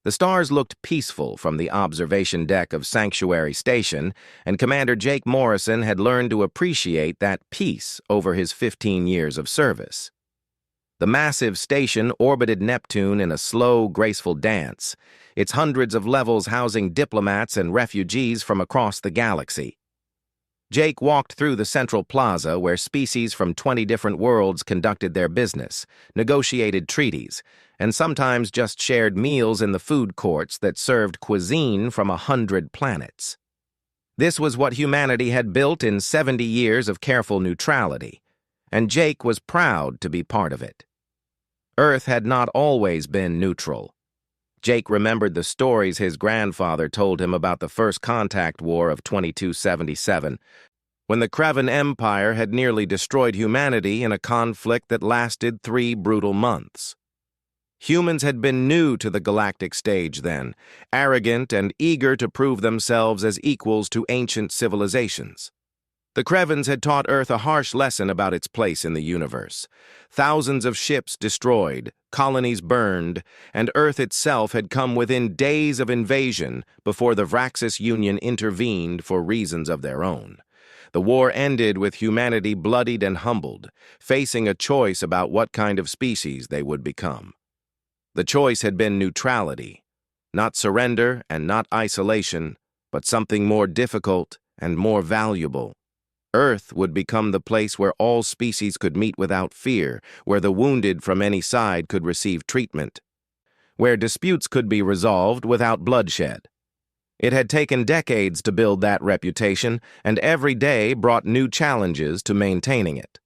The stars looked peaceful from the observation deck of Sanctuary Station, and Commander Jake Morrison had learned to appreciate that peace over his 15 years of service. The massive station orbited Neptune in a slow, graceful dance, its hundreds of levels housing diplomats and refugees from across the galaxy. Jake walked through the central plaza where species from 20 different worlds conducted their business, negotiated treaties, and sometimes just shared meals in the food courts that served cuisine from 100 planets. This was what humanity had built in 70 years of careful neutrality, and Jake was proud to be part of it. Earth had not always been neutral. Jake remembered the stories his grandfather told him about the First Contact War of 2277, when the Krevan Empire had nearly destroyed humanity in a conflict that lasted 3 brutal months. Humans had been new to the galactic stage then, arrogant and eager to prove themselves as equals to ancient civilizations. The Krevans had taught Earth a harsh lesson about its place in the universe. Thousands of ships destroyed, colonies burned, and Earth itself had come within days of invasion before the Vraxis Union intervened for reasons of their own. The war ended with humanity bloodied and humbled, facing a choice about what kind of species they would become. The choice had been neutrality, not surrender and not isolation, but something more difficult and more valuable. Earth would become the place where all species could meet without fear, where the wounded from any side could receive treatment, where disputes could be resolved without bloodshed. It had taken decades to build that reputation, and every day brought new challenges to maintaining it.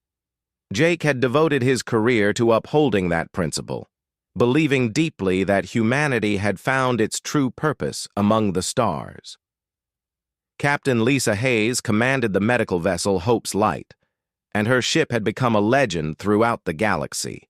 Jake had devoted his career to upholding that principle, believing deeply that humanity had found its true purpose among the stars. Captain Lisa Hayes commanded the medical vessel Hope's Light, and her ship had become a legend throughout the galaxy.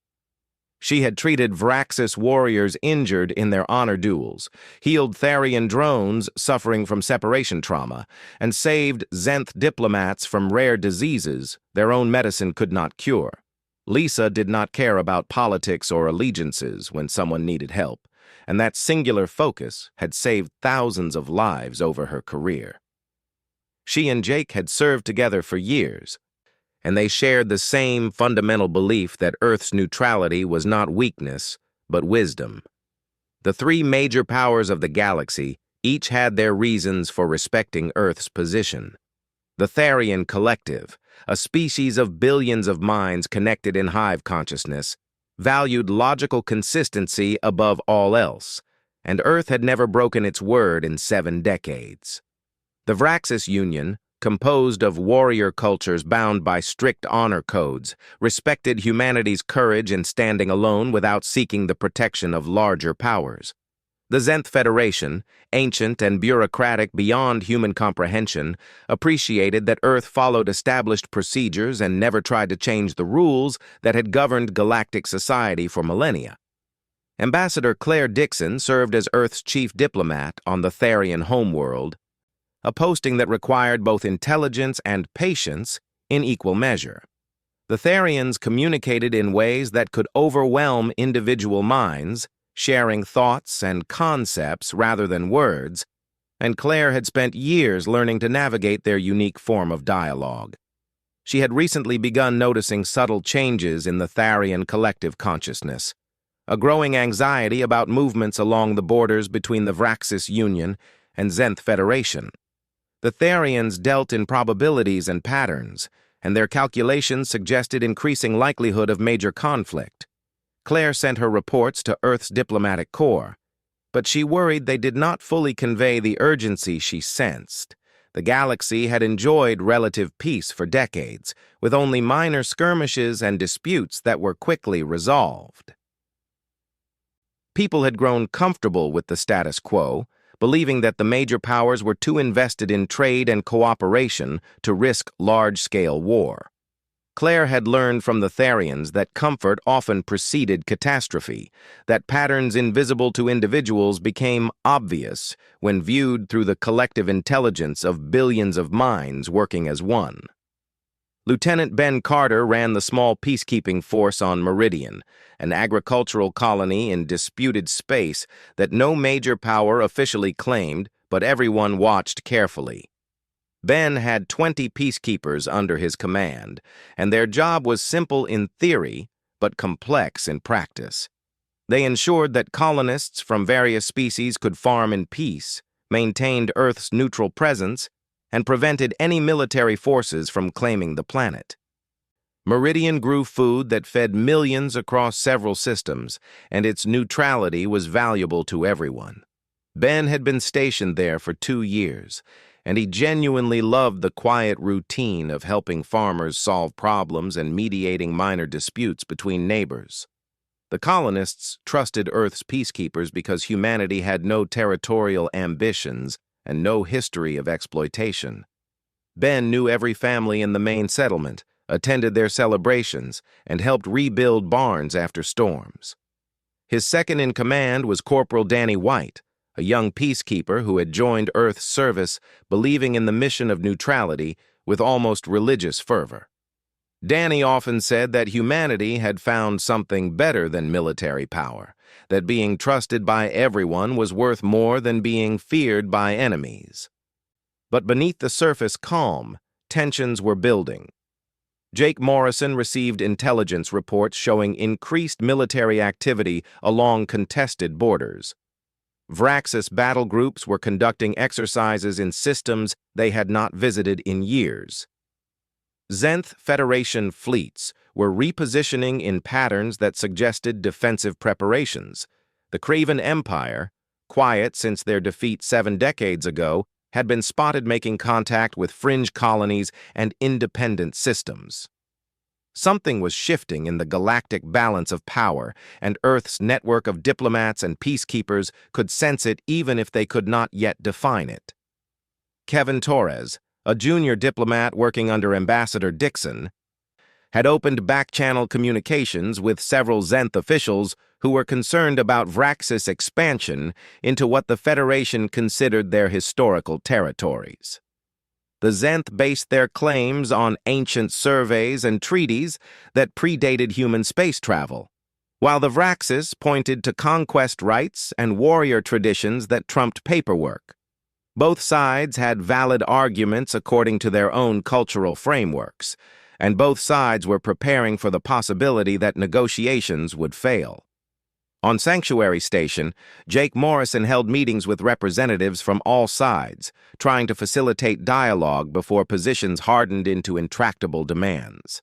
She had treated Vraxis warriors injured in their honor duels, healed Therian drones suffering from separation trauma, and saved Zenth diplomats from rare diseases their own medicine could not cure. Lisa did not care about politics or allegiances when someone needed help, and that singular focus had saved thousands of lives over her career. She and Jake had served together for years, and they shared the same fundamental belief that Earth's neutrality was not weakness, but wisdom. The 3 major powers of the galaxy each had their reasons for respecting Earth's position. The Therian Collective, a species of billions of minds connected in hive consciousness, valued logical consistency above all else, and Earth had never broken its word in 7 decades. The Vraxis Union, composed of warrior cultures bound by strict honor codes, respected humanity's courage in standing alone without seeking the protection of larger powers. The Zenth Federation, ancient and bureaucratic beyond human comprehension, appreciated that Earth followed established procedures and never tried to change the rules that had governed galactic society for millennia. Ambassador Claire Dixon served as Earth's chief diplomat on the Therian homeworld, a posting that required both intelligence and patience in equal measure. The Therians communicated in ways that could overwhelm individual minds, sharing thoughts and concepts rather than words, and Claire had spent years learning to navigate their unique form of dialogue. She had recently begun noticing subtle changes in the Therian collective consciousness, a growing anxiety about movements along the borders between the Vraxis Union and Zenth Federation. The Therians dealt in probabilities and patterns, and their calculations suggested increasing likelihood of major conflict. Claire sent her reports to Earth's diplomatic corps, but she worried they did not fully convey the urgency she sensed. The galaxy had enjoyed relative peace for decades, with only minor skirmishes and disputes that were quickly resolved. People had grown comfortable with the status quo, believing that the major powers were too invested in trade and cooperation to risk large-scale war. Claire had learned from the Therians that comfort often preceded catastrophe, that patterns invisible to individuals became obvious when viewed through the collective intelligence of billions of minds working as one. Lieutenant Ben Carter ran the small peacekeeping force on Meridian, an agricultural colony in disputed space that no major power officially claimed, but everyone watched carefully. Ben had 20 peacekeepers under his command, and their job was simple in theory, but complex in practice. They ensured that colonists from various species could farm in peace, maintained Earth's neutral presence, and prevented any military forces from claiming the planet. Meridian grew food that fed millions across several systems, and its neutrality was valuable to everyone. Ben had been stationed there for 2 years, and he genuinely loved the quiet routine of helping farmers solve problems and mediating minor disputes between neighbors. The colonists trusted Earth's peacekeepers because humanity had no territorial ambitions and no history of exploitation. Ben knew every family in the main settlement, attended their celebrations, and helped rebuild barns after storms. His second-in-command was Corporal Danny White, a young peacekeeper who had joined Earth's service believing in the mission of neutrality with almost religious fervor. Danny often said that humanity had found something better than military power, that being trusted by everyone was worth more than being feared by enemies. But beneath the surface calm, tensions were building. Jake Morrison received intelligence reports showing increased military activity along contested borders. Vraxis battle groups were conducting exercises in systems they had not visited in years. Zenth Federation fleets were repositioning in patterns that suggested defensive preparations. The Craven Empire, quiet since their defeat 7 decades ago, had been spotted making contact with fringe colonies and independent systems. Something was shifting in the galactic balance of power, and Earth's network of diplomats and peacekeepers could sense it even if they could not yet define it. Kevin Torres, a junior diplomat working under Ambassador Dixon, had opened back-channel communications with several Zenth officials who were concerned about Vraxis expansion into what the Federation considered their historical territories. The Zenth based their claims on ancient surveys and treaties that predated human space travel, while the Vraxis pointed to conquest rights and warrior traditions that trumped paperwork. Both sides had valid arguments according to their own cultural frameworks, and both sides were preparing for the possibility that negotiations would fail. On Sanctuary Station, Jake Morrison held meetings with representatives from all sides, trying to facilitate dialogue before positions hardened into intractable demands.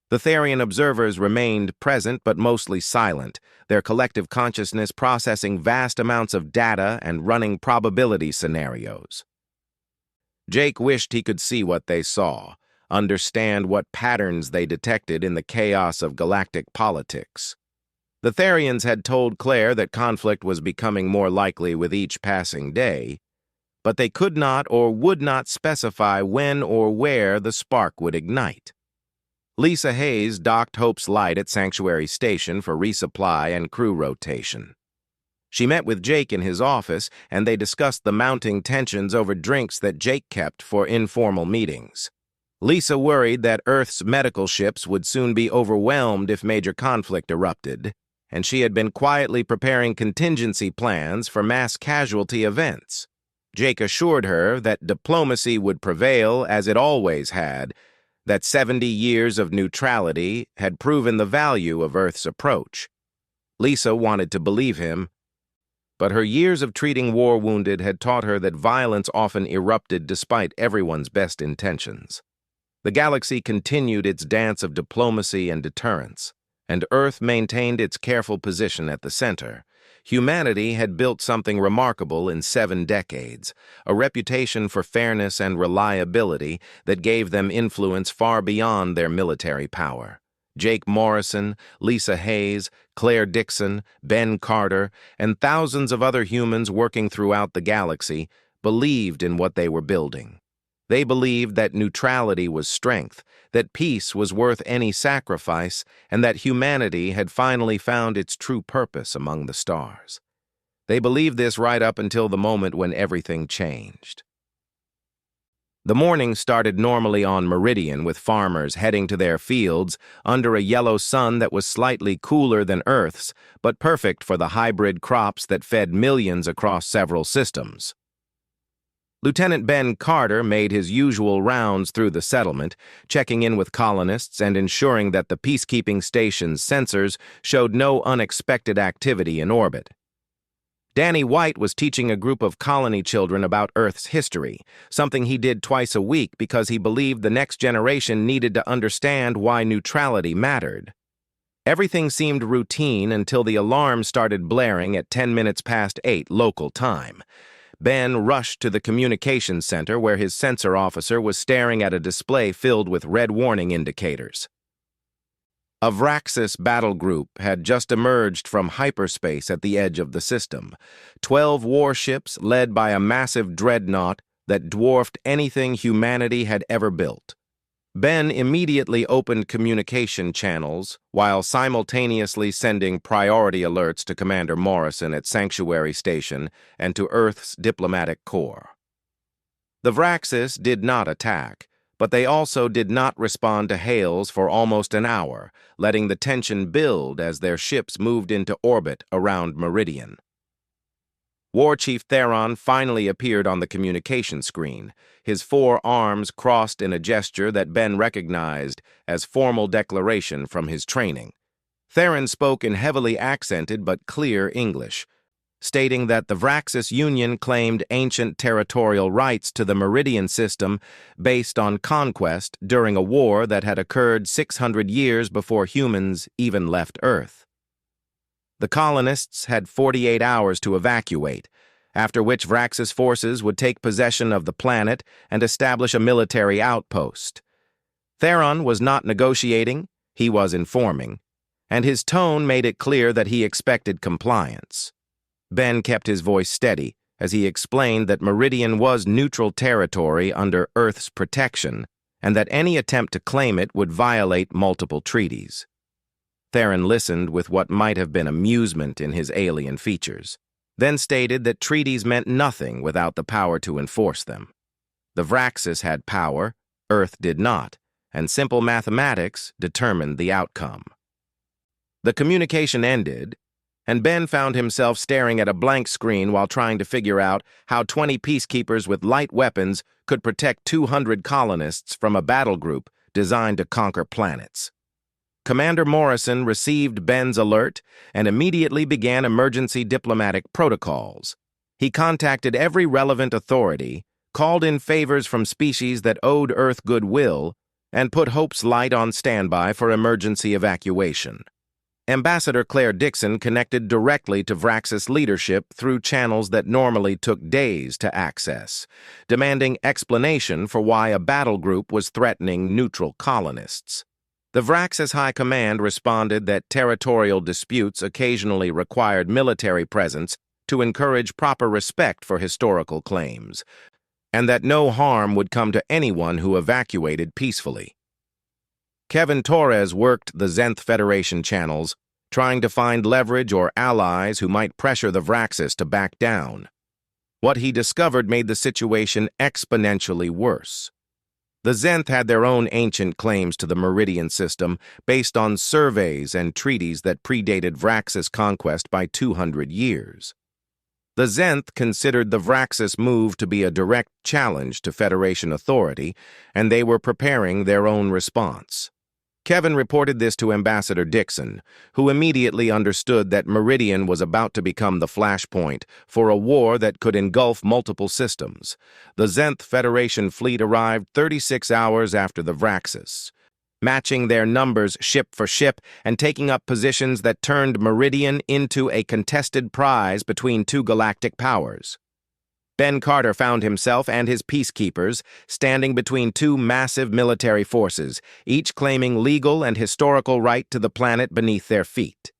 The Therian observers remained present but mostly silent, their collective consciousness processing vast amounts of data and running probability scenarios. Jake wished he could see what they saw, understand what patterns they detected in the chaos of galactic politics. The Therians had told Claire that conflict was becoming more likely with each passing day, but they could not or would not specify when or where the spark would ignite. Lisa Hayes docked Hope's Light at Sanctuary Station for resupply and crew rotation. She met with Jake in his office, and they discussed the mounting tensions over drinks that Jake kept for informal meetings. Lisa worried that Earth's medical ships would soon be overwhelmed if major conflict erupted, and she had been quietly preparing contingency plans for mass casualty events. Jake assured her that diplomacy would prevail as it always had, that 70 years of neutrality had proven the value of Earth's approach. Lisa wanted to believe him, but her years of treating war wounded had taught her that violence often erupted despite everyone's best intentions. The galaxy continued its dance of diplomacy and deterrence, and Earth maintained its careful position at the center. Humanity had built something remarkable in 7 decades, a reputation for fairness and reliability that gave them influence far beyond their military power. Jake Morrison, Lisa Hayes, Claire Dixon, Ben Carter, and thousands of other humans working throughout the galaxy believed in what they were building. They believed that neutrality was strength, that peace was worth any sacrifice, and that humanity had finally found its true purpose among the stars. They believed this right up until the moment when everything changed. The morning started normally on Meridian, with farmers heading to their fields under a yellow sun that was slightly cooler than Earth's, but perfect for the hybrid crops that fed millions across several systems. Lieutenant Ben Carter made his usual rounds through the settlement, checking in with colonists and ensuring that the peacekeeping station's sensors showed no unexpected activity in orbit. Danny White was teaching a group of colony children about Earth's history, something he did twice a week because he believed the next generation needed to understand why neutrality mattered. Everything seemed routine until the alarm started blaring at 10 minutes past 8 local time. Ben rushed to the communications center where his sensor officer was staring at a display filled with red warning indicators. A Vraxis battle group had just emerged from hyperspace at the edge of the system. 12 warships led by a massive dreadnought that dwarfed anything humanity had ever built. Ben immediately opened communication channels while simultaneously sending priority alerts to Commander Morrison at Sanctuary Station and to Earth's diplomatic corps. The Vraxis did not attack, but they also did not respond to hails for almost an hour, letting the tension build as their ships moved into orbit around Meridian. War Chief Theron finally appeared on the communication screen, his 4 arms crossed in a gesture that Ben recognized as formal declaration from his training. Theron spoke in heavily accented but clear English, stating that the Vraxis Union claimed ancient territorial rights to the Meridian system based on conquest during a war that had occurred 600 years before humans even left Earth. The colonists had 48 hours to evacuate, after which Vraxis forces would take possession of the planet and establish a military outpost. Theron was not negotiating, he was informing, and his tone made it clear that he expected compliance. Ben kept his voice steady as he explained that Meridian was neutral territory under Earth's protection and that any attempt to claim it would violate multiple treaties. Theron listened with what might have been amusement in his alien features, then stated that treaties meant nothing without the power to enforce them. The Vraxis had power, Earth did not, and simple mathematics determined the outcome. The communication ended, and Ben found himself staring at a blank screen while trying to figure out how 20 peacekeepers with light weapons could protect 200 colonists from a battle group designed to conquer planets. Commander Morrison received Ben's alert and immediately began emergency diplomatic protocols. He contacted every relevant authority, called in favors from species that owed Earth goodwill, and put Hope's Light on standby for emergency evacuation. Ambassador Claire Dixon connected directly to Vraxis leadership through channels that normally took days to access, demanding explanation for why a battle group was threatening neutral colonists. The Vraxis High Command responded that territorial disputes occasionally required military presence to encourage proper respect for historical claims, and that no harm would come to anyone who evacuated peacefully. Kevin Torres worked the Zenth Federation channels, trying to find leverage or allies who might pressure the Vraxis to back down. What he discovered made the situation exponentially worse. The Zenth had their own ancient claims to the Meridian system based on surveys and treaties that predated Vraxis conquest by 200 years. The Zenth considered the Vraxis move to be a direct challenge to Federation authority, and they were preparing their own response. Kevin reported this to Ambassador Dixon, who immediately understood that Meridian was about to become the flashpoint for a war that could engulf multiple systems. The Zenth Federation fleet arrived 36 hours after the Vraxis, matching their numbers ship for ship and taking up positions that turned Meridian into a contested prize between 2 galactic powers. Ben Carter found himself and his peacekeepers standing between 2 massive military forces, each claiming legal and historical right to the planet beneath their feet.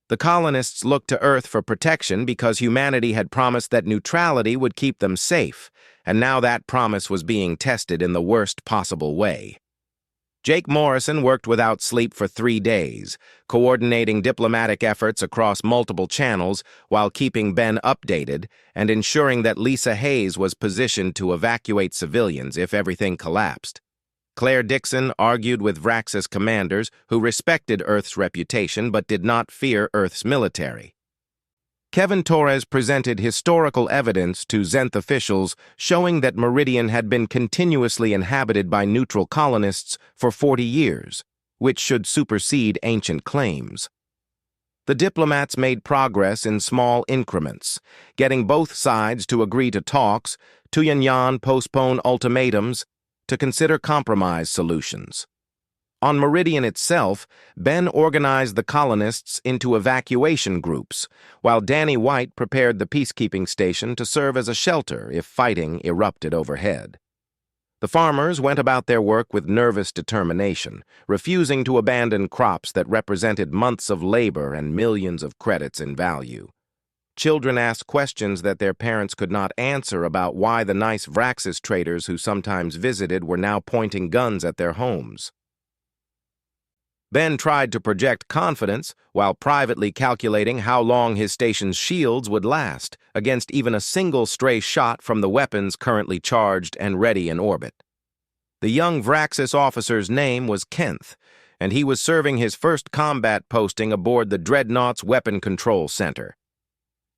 The colonists looked to Earth for protection because humanity had promised that neutrality would keep them safe, and now that promise was being tested in the worst possible way. Jake Morrison worked without sleep for 3 days, coordinating diplomatic efforts across multiple channels while keeping Ben updated and ensuring that Lisa Hayes was positioned to evacuate civilians if everything collapsed. Claire Dixon argued with Vraxis commanders who respected Earth's reputation but did not fear Earth's military. Kevin Torres presented historical evidence to Zenth officials showing that Meridian had been continuously inhabited by neutral colonists for 40 years, which should supersede ancient claims. The diplomats made progress in small increments, getting both sides to agree to talks, Tuyanyan postponed ultimatums, to consider compromise solutions. On Meridian itself, Ben organized the colonists into evacuation groups, while Danny White prepared the peacekeeping station to serve as a shelter if fighting erupted overhead. The farmers went about their work with nervous determination, refusing to abandon crops that represented months of labor and millions of credits in value. Children asked questions that their parents could not answer about why the nice Vraxis traders who sometimes visited were now pointing guns at their homes. Ben tried to project confidence while privately calculating how long his station's shields would last against even a single stray shot from the weapons currently charged and ready in orbit. The young Vraxis officer's name was Kenth, and he was serving his first combat posting aboard the Dreadnought's Weapon Control Center.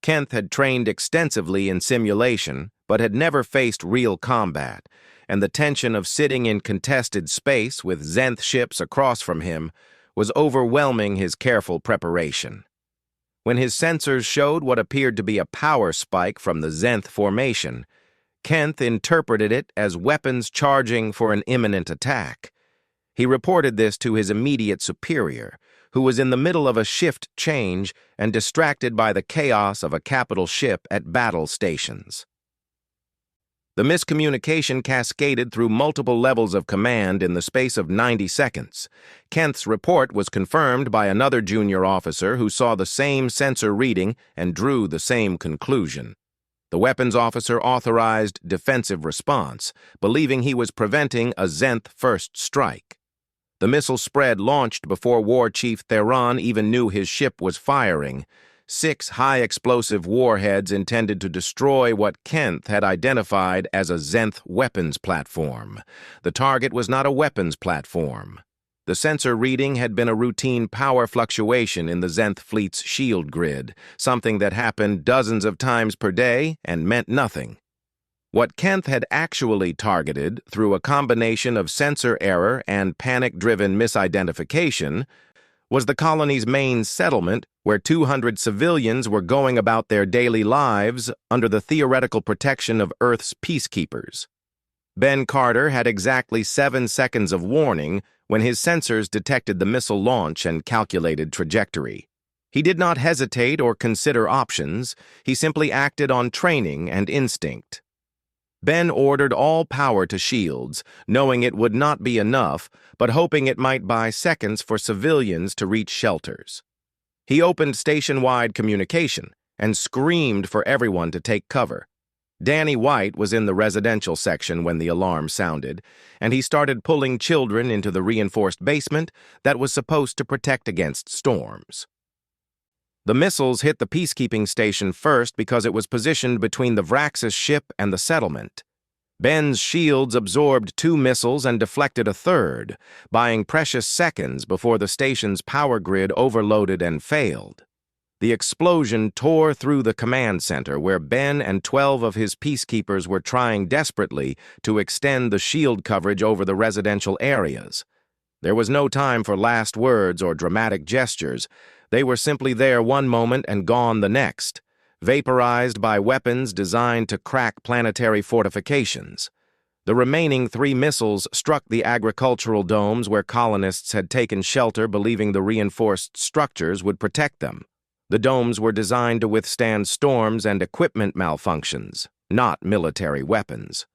Kenth had trained extensively in simulation, but had never faced real combat, and the tension of sitting in contested space with Zenth ships across from him was overwhelming his careful preparation. When his sensors showed what appeared to be a power spike from the Zenth formation, Kenth interpreted it as weapons charging for an imminent attack. He reported this to his immediate superior, who was in the middle of a shift change and distracted by the chaos of a capital ship at battle stations. The miscommunication cascaded through multiple levels of command in the space of 90 seconds. Kenth's report was confirmed by another junior officer who saw the same sensor reading and drew the same conclusion. The weapons officer authorized defensive response, believing he was preventing a Zenth first strike. The missile spread launched before War Chief Theron even knew his ship was firing. 6 high-explosive warheads intended to destroy what Kenth had identified as a Zenth weapons platform. The target was not a weapons platform. The sensor reading had been a routine power fluctuation in the Zenth fleet's shield grid, something that happened dozens of times per day and meant nothing. What Kenth had actually targeted, through a combination of sensor error and panic-driven misidentification, was the colony's main settlement, where 200 civilians were going about their daily lives under the theoretical protection of Earth's peacekeepers. Ben Carter had exactly 7 seconds of warning when his sensors detected the missile launch and calculated trajectory. He did not hesitate or consider options. He simply acted on training and instinct. Ben ordered all power to shields, knowing it would not be enough, but hoping it might buy seconds for civilians to reach shelters. He opened station-wide communication and screamed for everyone to take cover. Danny White was in the residential section when the alarm sounded, and he started pulling children into the reinforced basement that was supposed to protect against storms. The missiles hit the peacekeeping station first because it was positioned between the Vraxis ship and the settlement. Ben's shields absorbed 2 missiles and deflected a third, buying precious seconds before the station's power grid overloaded and failed. The explosion tore through the command center where Ben and 12 of his peacekeepers were trying desperately to extend the shield coverage over the residential areas. There was no time for last words or dramatic gestures. They were simply there one moment and gone the next, vaporized by weapons designed to crack planetary fortifications. The remaining 3 missiles struck the agricultural domes where colonists had taken shelter, believing the reinforced structures would protect them. The domes were designed to withstand storms and equipment malfunctions, not military weapons.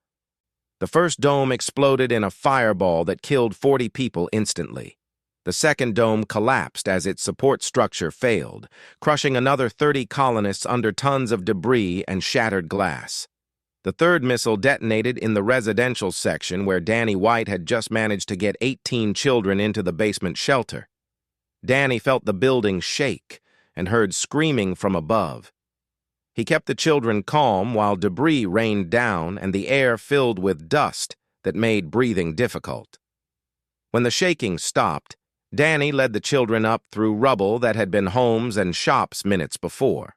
The first dome exploded in a fireball that killed 40 people instantly. The second dome collapsed as its support structure failed, crushing another 30 colonists under tons of debris and shattered glass. The third missile detonated in the residential section where Danny White had just managed to get 18 children into the basement shelter. Danny felt the building shake and heard screaming from above. He kept the children calm while debris rained down and the air filled with dust that made breathing difficult. When the shaking stopped, Danny led the children up through rubble that had been homes and shops minutes before.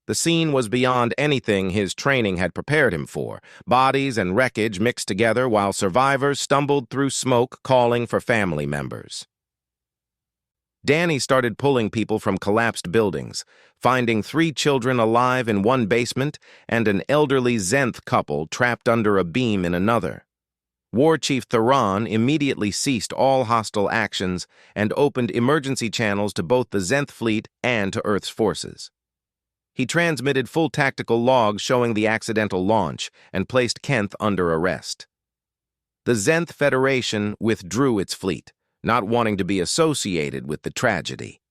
The scene was beyond anything his training had prepared him for. Bodies and wreckage mixed together while survivors stumbled through smoke calling for family members. Danny started pulling people from collapsed buildings, finding 3 children alive in one basement and an elderly Zenth couple trapped under a beam in another. War Chief Theron immediately ceased all hostile actions and opened emergency channels to both the Zenth fleet and to Earth's forces. He transmitted full tactical logs showing the accidental launch and placed Kenth under arrest. The Zenth Federation withdrew its fleet, not wanting to be associated with the tragedy.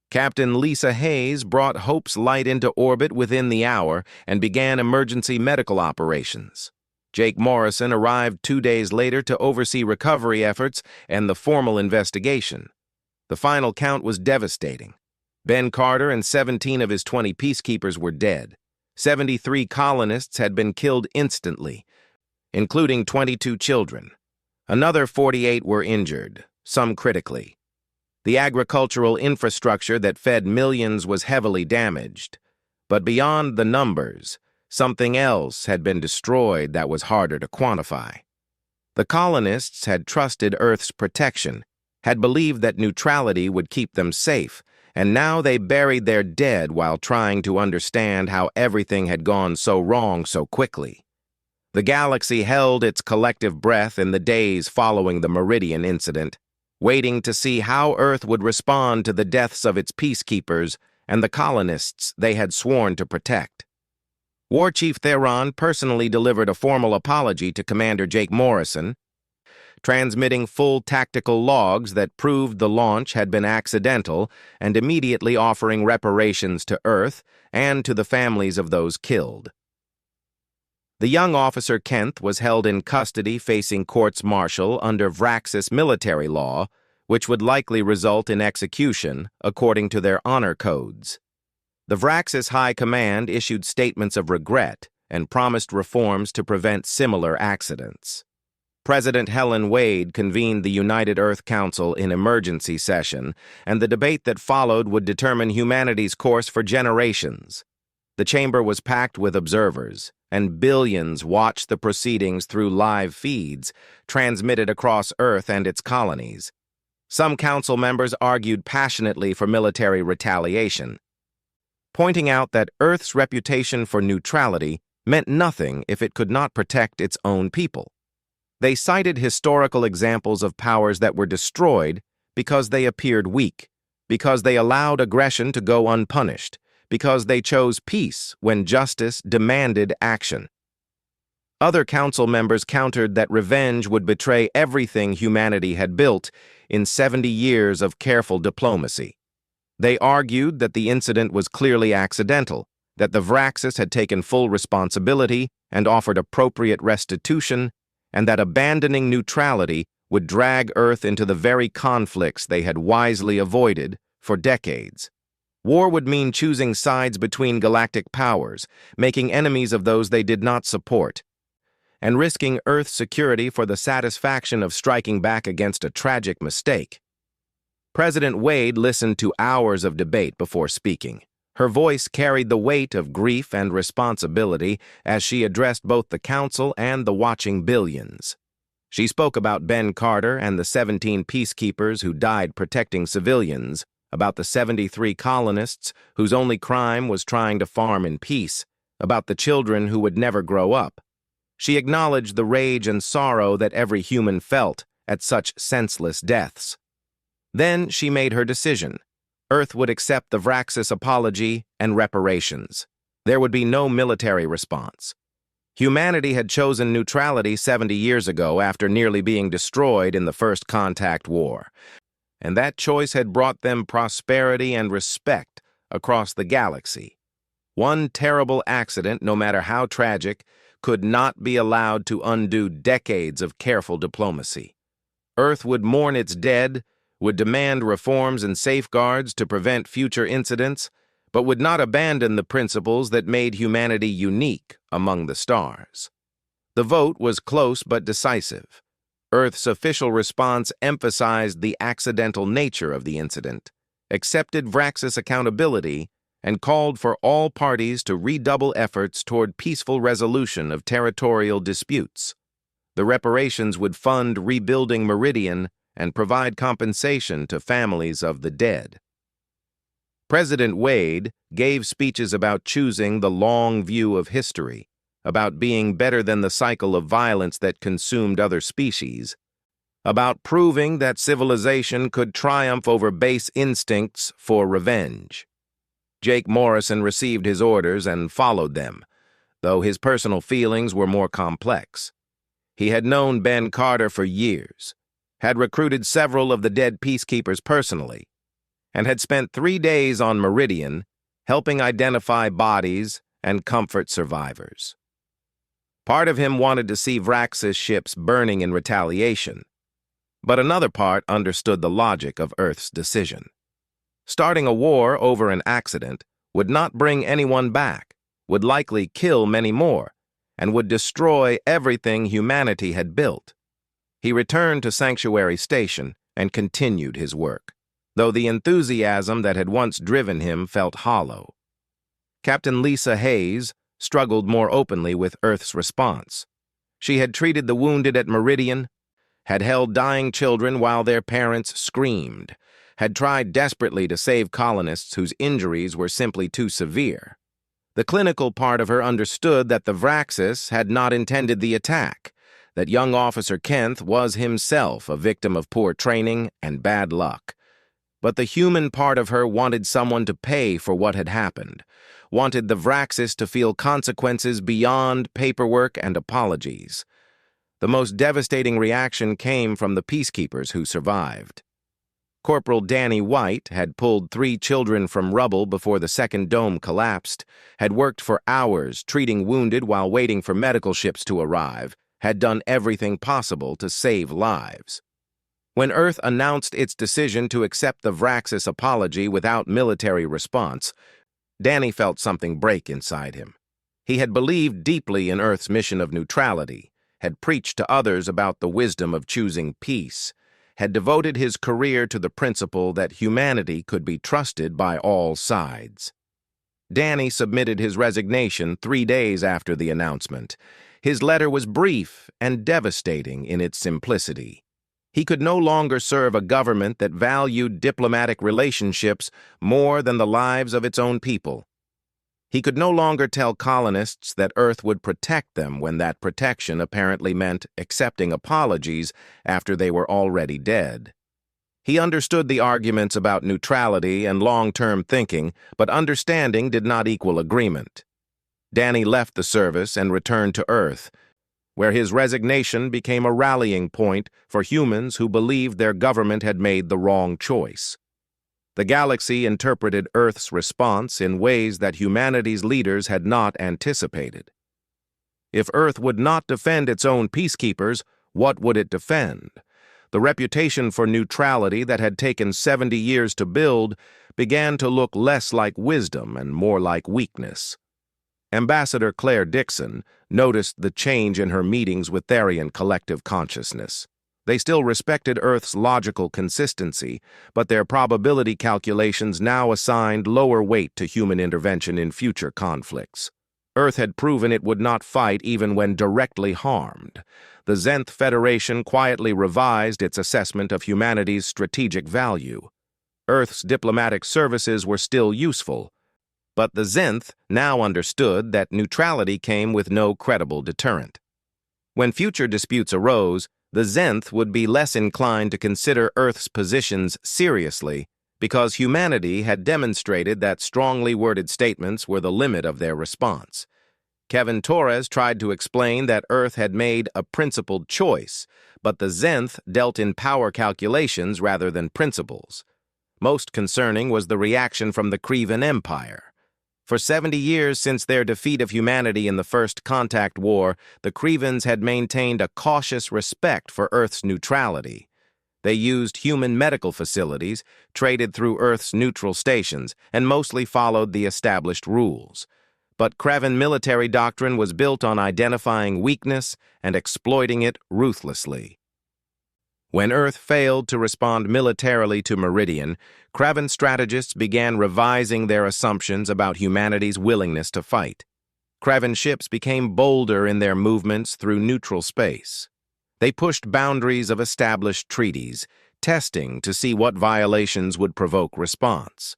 Captain Lisa Hayes brought Hope's Light into orbit within the hour and began emergency medical operations. Jake Morrison arrived 2 days later to oversee recovery efforts and the formal investigation. The final count was devastating. Ben Carter and 17 of his 20 peacekeepers were dead. 73 colonists had been killed instantly, including 22 children. Another 48 were injured, some critically. The agricultural infrastructure that fed millions was heavily damaged. But beyond the numbers, something else had been destroyed that was harder to quantify. The colonists had trusted Earth's protection, had believed that neutrality would keep them safe, and now they buried their dead while trying to understand how everything had gone so wrong so quickly. The galaxy held its collective breath in the days following the Meridian incident, waiting to see how Earth would respond to the deaths of its peacekeepers and the colonists they had sworn to protect. War Chief Theron personally delivered a formal apology to Commander Jake Morrison, transmitting full tactical logs that proved the launch had been accidental and immediately offering reparations to Earth and to the families of those killed. The young officer Kenth was held in custody facing courts-martial under Vraxis military law, which would likely result in execution according to their honor codes. The Vraxis High Command issued statements of regret and promised reforms to prevent similar accidents. President Helen Wade convened the United Earth Council in emergency session, and the debate that followed would determine humanity's course for generations. The chamber was packed with observers, and billions watched the proceedings through live feeds transmitted across Earth and its colonies. Some council members argued passionately for military retaliation, pointing out that Earth's reputation for neutrality meant nothing if it could not protect its own people. They cited historical examples of powers that were destroyed because they appeared weak, because they allowed aggression to go unpunished, because they chose peace when justice demanded action. Other council members countered that revenge would betray everything humanity had built in 70 years of careful diplomacy. They argued that the incident was clearly accidental, that the Vraxis had taken full responsibility and offered appropriate restitution, and that abandoning neutrality would drag Earth into the very conflicts they had wisely avoided for decades. War would mean choosing sides between galactic powers, making enemies of those they did not support, and risking Earth's security for the satisfaction of striking back against a tragic mistake. President Wade listened to hours of debate before speaking. Her voice carried the weight of grief and responsibility as she addressed both the council and the watching billions. She spoke about Ben Carter and the 17 peacekeepers who died protecting civilians, about the 73 colonists whose only crime was trying to farm in peace, about the children who would never grow up. She acknowledged the rage and sorrow that every human felt at such senseless deaths. Then she made her decision. Earth would accept the Vraxis apology and reparations. There would be no military response. Humanity had chosen neutrality 70 years ago after nearly being destroyed in the First Contact War, and that choice had brought them prosperity and respect across the galaxy. One terrible accident, no matter how tragic, could not be allowed to undo decades of careful diplomacy. Earth would mourn its dead, would demand reforms and safeguards to prevent future incidents, but would not abandon the principles that made humanity unique among the stars. The vote was close but decisive. Earth's official response emphasized the accidental nature of the incident, accepted Vraxis accountability, and called for all parties to redouble efforts toward peaceful resolution of territorial disputes. The reparations would fund rebuilding Meridian and provide compensation to families of the dead. President Wade gave speeches about choosing the long view of history, about being better than the cycle of violence that consumed other species, about proving that civilization could triumph over base instincts for revenge. Jake Morrison received his orders and followed them, though his personal feelings were more complex. He had known Ben Carter for years, had recruited several of the dead peacekeepers personally, and had spent 3 days on Meridian helping identify bodies and comfort survivors. Part of him wanted to see Vraxis ships burning in retaliation, but another part understood the logic of Earth's decision. Starting a war over an accident would not bring anyone back, would likely kill many more, and would destroy everything humanity had built. He returned to Sanctuary Station and continued his work, though the enthusiasm that had once driven him felt hollow. Captain Lisa Hayes struggled more openly with Earth's response. She had treated the wounded at Meridian, had held dying children while their parents screamed, had tried desperately to save colonists whose injuries were simply too severe. The clinical part of her understood that the Vraxis had not intended the attack, that young Officer Kent was himself a victim of poor training and bad luck. But the human part of her wanted someone to pay for what had happened, wanted the Vraxis to feel consequences beyond paperwork and apologies. The most devastating reaction came from the peacekeepers who survived. Corporal Danny White had pulled 3 children from rubble before the second dome collapsed, had worked for hours treating wounded while waiting for medical ships to arrive, had done everything possible to save lives. When Earth announced its decision to accept the Vraxis apology without military response, Danny felt something break inside him. He had believed deeply in Earth's mission of neutrality, had preached to others about the wisdom of choosing peace, had devoted his career to the principle that humanity could be trusted by all sides. Danny submitted his resignation 3 days after the announcement. His letter was brief and devastating in its simplicity. He could no longer serve a government that valued diplomatic relationships more than the lives of its own people. He could no longer tell colonists that Earth would protect them when that protection apparently meant accepting apologies after they were already dead. He understood the arguments about neutrality and long-term thinking, but understanding did not equal agreement. Danny left the service and returned to Earth, where his resignation became a rallying point for humans who believed their government had made the wrong choice. The galaxy interpreted Earth's response in ways that humanity's leaders had not anticipated. If Earth would not defend its own peacekeepers, what would it defend? The reputation for neutrality that had taken 70 years to build began to look less like wisdom and more like weakness. Ambassador Claire Dixon noticed the change in her meetings with Therian collective consciousness. They still respected Earth's logical consistency, but their probability calculations now assigned lower weight to human intervention in future conflicts. Earth had proven it would not fight even when directly harmed. The Zenth Federation quietly revised its assessment of humanity's strategic value. Earth's diplomatic services were still useful, but the Zenth now understood that neutrality came with no credible deterrent. When future disputes arose, the Zenth would be less inclined to consider Earth's positions seriously because humanity had demonstrated that strongly worded statements were the limit of their response. Kevin Torres tried to explain that Earth had made a principled choice, but the Zenth dealt in power calculations rather than principles. Most concerning was the reaction from the Crevan Empire. For 70 years since their defeat of humanity in the First Contact War, the Krevans had maintained a cautious respect for Earth's neutrality. They used human medical facilities, traded through Earth's neutral stations, and mostly followed the established rules. But Krevan military doctrine was built on identifying weakness and exploiting it ruthlessly. When Earth failed to respond militarily to Meridian, Krevan strategists began revising their assumptions about humanity's willingness to fight. Krevan ships became bolder in their movements through neutral space. They pushed boundaries of established treaties, testing to see what violations would provoke response.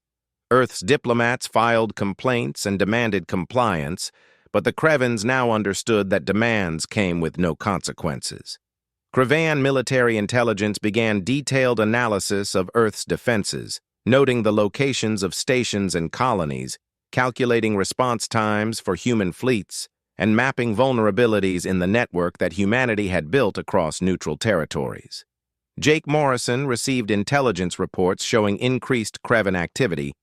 Earth's diplomats filed complaints and demanded compliance, but the Krevans now understood that demands came with no consequences. Krevan military intelligence began detailed analysis of Earth's defenses, noting the locations of stations and colonies, calculating response times for human fleets, and mapping vulnerabilities in the network that humanity had built across neutral territories. Jake Morrison received intelligence reports showing increased Krevan activity,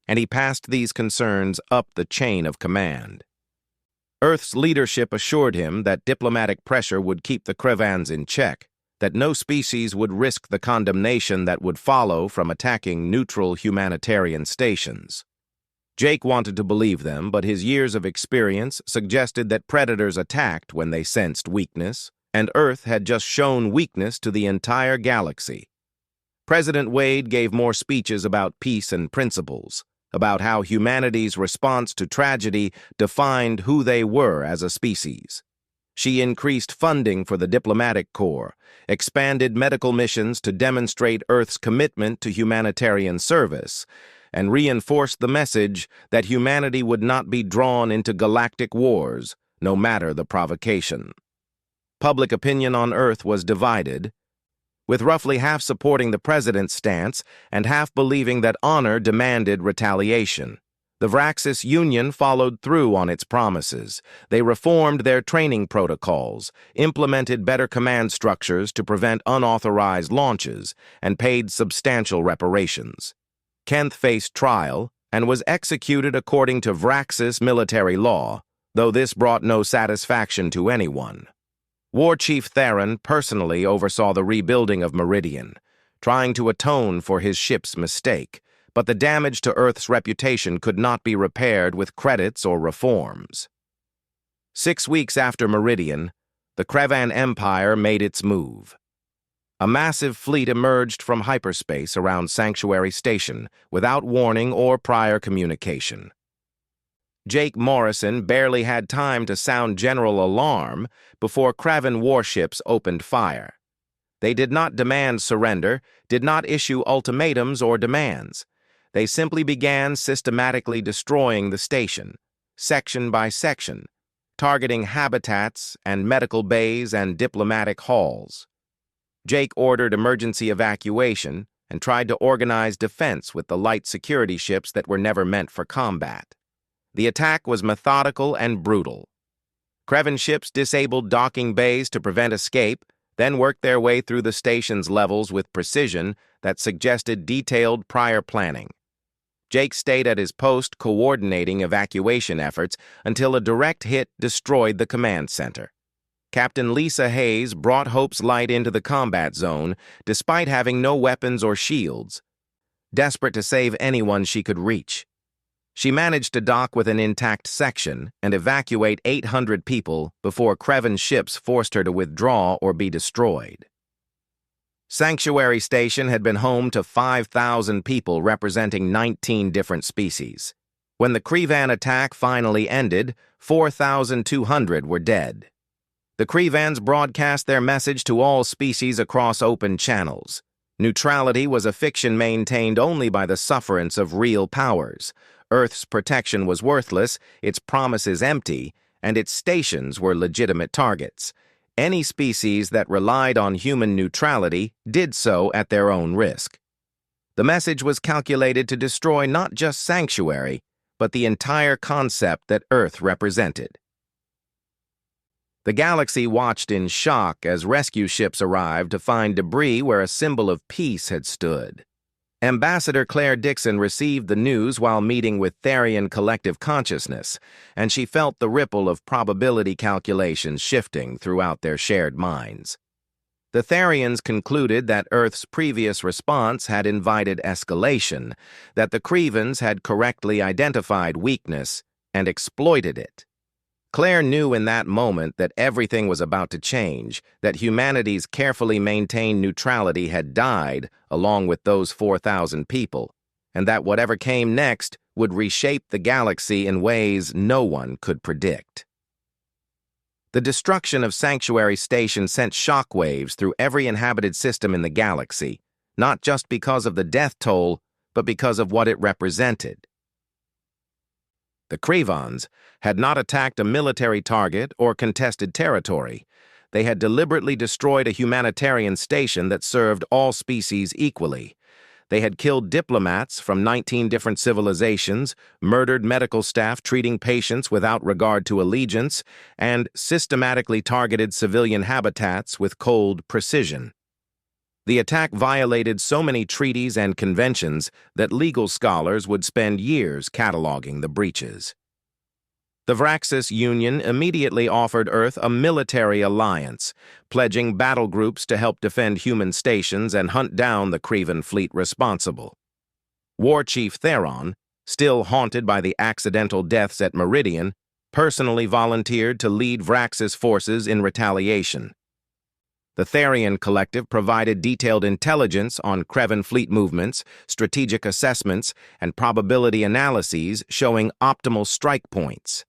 and he passed these concerns up the chain of command. Earth's leadership assured him that diplomatic pressure would keep the Krevans in check, that no species would risk the condemnation that would follow from attacking neutral humanitarian stations. Jake wanted to believe them, but his years of experience suggested that predators attacked when they sensed weakness, and Earth had just shown weakness to the entire galaxy. President Wade gave more speeches about peace and principles, about how humanity's response to tragedy defined who they were as a species. She increased funding for the diplomatic corps, expanded medical missions to demonstrate Earth's commitment to humanitarian service, and reinforced the message that humanity would not be drawn into galactic wars, no matter the provocation. Public opinion on Earth was divided, with roughly half supporting the president's stance and half believing that honor demanded retaliation. The Vraxis Union followed through on its promises. They reformed their training protocols, implemented better command structures to prevent unauthorized launches, and paid substantial reparations. Kenth faced trial and was executed according to Vraxis military law, though this brought no satisfaction to anyone. War Chief Theron personally oversaw the rebuilding of Meridian, trying to atone for his ship's mistake, but the damage to Earth's reputation could not be repaired with credits or reforms. 6 weeks after Meridian, the Krevan Empire made its move. A massive fleet emerged from hyperspace around Sanctuary Station without warning or prior communication. Jake Morrison barely had time to sound general alarm before Krevan warships opened fire. They did not demand surrender, did not issue ultimatums or demands. They simply began systematically destroying the station, section by section, targeting habitats and medical bays and diplomatic halls. Jake ordered emergency evacuation and tried to organize defense with the light security ships that were never meant for combat. The attack was methodical and brutal. Krevan ships disabled docking bays to prevent escape, then worked their way through the station's levels with precision that suggested detailed prior planning. Jake stayed at his post coordinating evacuation efforts until a direct hit destroyed the command center. Captain Lisa Hayes brought Hope's Light into the combat zone despite having no weapons or shields, desperate to save anyone she could reach. She managed to dock with an intact section and evacuate 800 people before Krevan ships forced her to withdraw or be destroyed. Sanctuary Station had been home to 5,000 people representing 19 different species. When the Krevan attack finally ended, 4,200 were dead. The Krevans broadcast their message to all species across open channels. Neutrality was a fiction maintained only by the sufferance of real powers. Earth's protection was worthless, its promises empty, and its stations were legitimate targets. Any species that relied on human neutrality did so at their own risk. The message was calculated to destroy not just Sanctuary, but the entire concept that Earth represented. The galaxy watched in shock as rescue ships arrived to find debris where a symbol of peace had stood. Ambassador Claire Dixon received the news while meeting with Therian Collective Consciousness, and she felt the ripple of probability calculations shifting throughout their shared minds. The Therians concluded that Earth's previous response had invited escalation, that the Crevens had correctly identified weakness and exploited it. Claire knew in that moment that everything was about to change, that humanity's carefully maintained neutrality had died along with those 4,000 people, and that whatever came next would reshape the galaxy in ways no one could predict. The destruction of Sanctuary Station sent shockwaves through every inhabited system in the galaxy, not just because of the death toll, but because of what it represented. The Crevens had not attacked a military target or contested territory. They had deliberately destroyed a humanitarian station that served all species equally. They had killed diplomats from 19 different civilizations, murdered medical staff treating patients without regard to allegiance, and systematically targeted civilian habitats with cold precision. The attack violated so many treaties and conventions that legal scholars would spend years cataloging the breaches. The Vraxis Union immediately offered Earth a military alliance, pledging battle groups to help defend human stations and hunt down the Creven fleet responsible. War Chief Theron, still haunted by the accidental deaths at Meridian, personally volunteered to lead Vraxis forces in retaliation. The Therian Collective provided detailed intelligence on Creven fleet movements, strategic assessments, and probability analyses showing optimal strike points.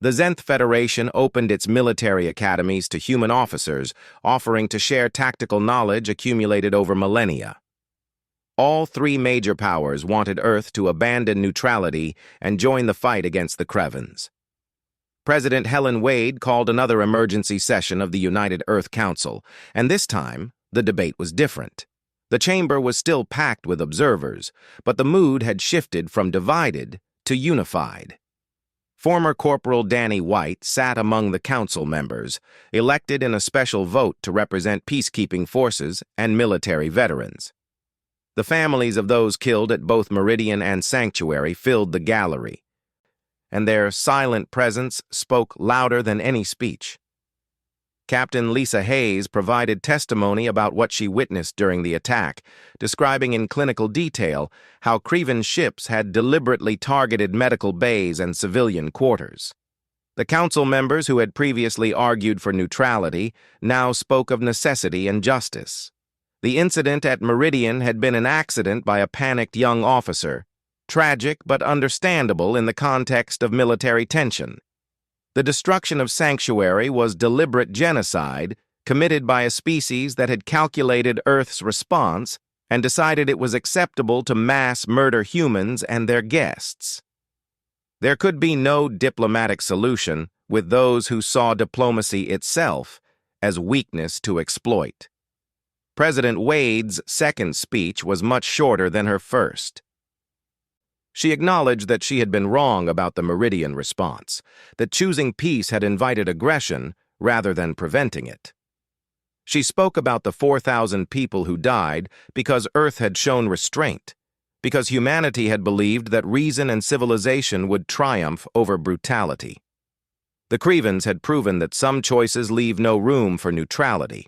The Zenth Federation opened its military academies to human officers, offering to share tactical knowledge accumulated over millennia. All three major powers wanted Earth to abandon neutrality and join the fight against the Crevens. President Helen Wade called another emergency session of the United Earth Council, and this time, the debate was different. The chamber was still packed with observers, but the mood had shifted from divided to unified. Former Corporal Danny White sat among the council members, elected in a special vote to represent peacekeeping forces and military veterans. The families of those killed at both Meridian and Sanctuary filled the gallery, and their silent presence spoke louder than any speech. Captain Lisa Hayes provided testimony about what she witnessed during the attack, describing in clinical detail how Creven ships had deliberately targeted medical bays and civilian quarters. The council members who had previously argued for neutrality now spoke of necessity and justice. The incident at Meridian had been an accident by a panicked young officer, tragic but understandable in the context of military tension. The destruction of Sanctuary was deliberate genocide committed by a species that had calculated Earth's response and decided it was acceptable to mass murder humans and their guests. There could be no diplomatic solution with those who saw diplomacy itself as weakness to exploit. President Wade's second speech was much shorter than her first. She acknowledged that she had been wrong about the Meridian response, that choosing peace had invited aggression rather than preventing it. She spoke about the 4,000 people who died because Earth had shown restraint, because humanity had believed that reason and civilization would triumph over brutality. The Crevens had proven that some choices leave no room for neutrality,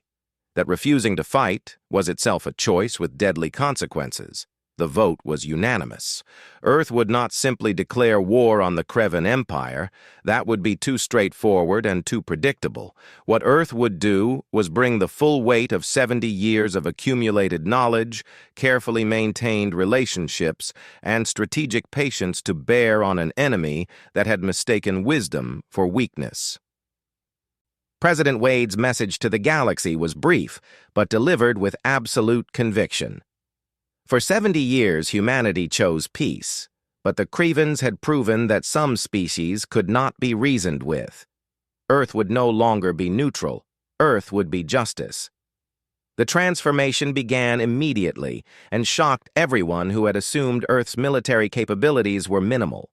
that refusing to fight was itself a choice with deadly consequences. The vote was unanimous. Earth would not simply declare war on the Creven Empire. That would be too straightforward and too predictable. What Earth would do was bring the full weight of 70 years of accumulated knowledge, carefully maintained relationships, and strategic patience to bear on an enemy that had mistaken wisdom for weakness. President Wade's message to the galaxy was brief, but delivered with absolute conviction. For 70 years, humanity chose peace, but the Crevens had proven that some species could not be reasoned with. Earth would no longer be neutral. Earth would be justice. The transformation began immediately and shocked everyone who had assumed Earth's military capabilities were minimal.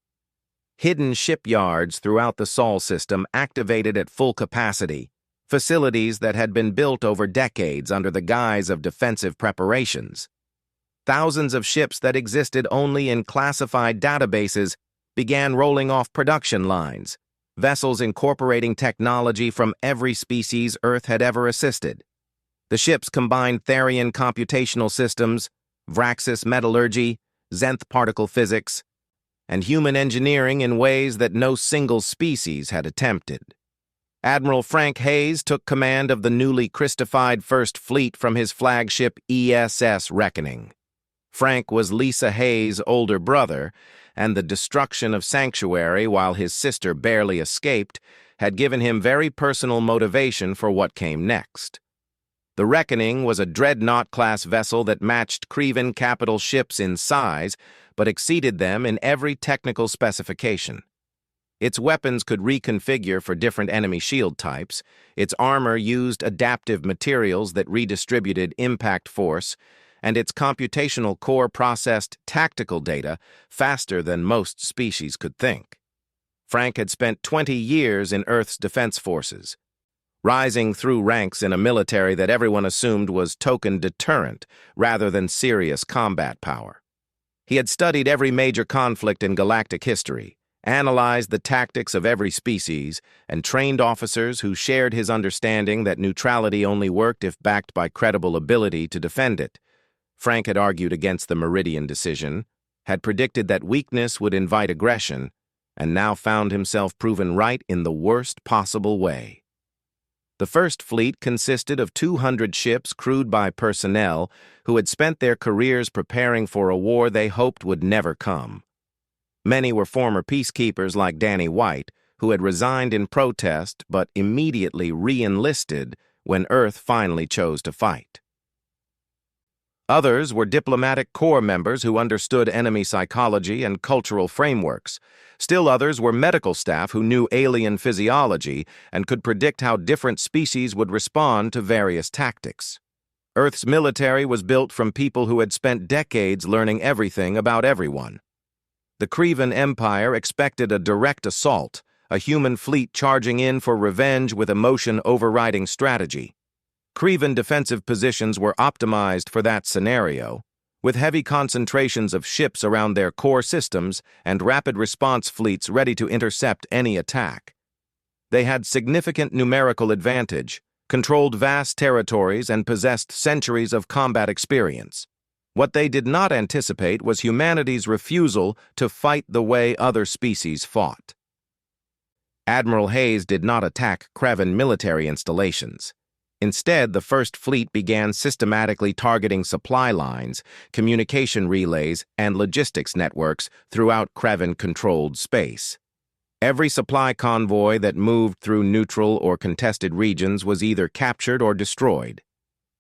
Hidden shipyards throughout the Sol system activated at full capacity, facilities that had been built over decades under the guise of defensive preparations. Thousands of ships that existed only in classified databases began rolling off production lines, vessels incorporating technology from every species Earth had ever assisted. The ships combined Therian computational systems, Vraxis metallurgy, Zenth particle physics, and human engineering in ways that no single species had attempted. Admiral Frank Hayes took command of the newly Christified First Fleet from his flagship ESS Reckoning. Frank was Lisa Hayes' older brother, and the destruction of Sanctuary while his sister barely escaped had given him very personal motivation for what came next. The Reckoning was a dreadnought-class vessel that matched Crevan capital ships in size, but exceeded them in every technical specification. Its weapons could reconfigure for different enemy shield types, its armor used adaptive materials that redistributed impact force, and its computational core processed tactical data faster than most species could think. Frank had spent 20 years in Earth's defense forces, rising through ranks in a military that everyone assumed was token deterrent rather than serious combat power. He had studied every major conflict in galactic history, analyzed the tactics of every species, and trained officers who shared his understanding that neutrality only worked if backed by credible ability to defend it. Frank had argued against the Meridian decision, had predicted that weakness would invite aggression, and now found himself proven right in the worst possible way. The First Fleet consisted of 200 ships crewed by personnel who had spent their careers preparing for a war they hoped would never come. Many were former peacekeepers like Danny White, who had resigned in protest but immediately re-enlisted when Earth finally chose to fight. Others were diplomatic corps members who understood enemy psychology and cultural frameworks. Still others were medical staff who knew alien physiology and could predict how different species would respond to various tactics. Earth's military was built from people who had spent decades learning everything about everyone. The Crevan Empire expected a direct assault, a human fleet charging in for revenge with emotion overriding strategy. Crevan defensive positions were optimized for that scenario, with heavy concentrations of ships around their core systems and rapid response fleets ready to intercept any attack. They had significant numerical advantage, controlled vast territories, and possessed centuries of combat experience. What they did not anticipate was humanity's refusal to fight the way other species fought. Admiral Hayes did not attack Crevan military installations. Instead, the First Fleet began systematically targeting supply lines, communication relays, and logistics networks throughout Crevan-controlled space. Every supply convoy that moved through neutral or contested regions was either captured or destroyed.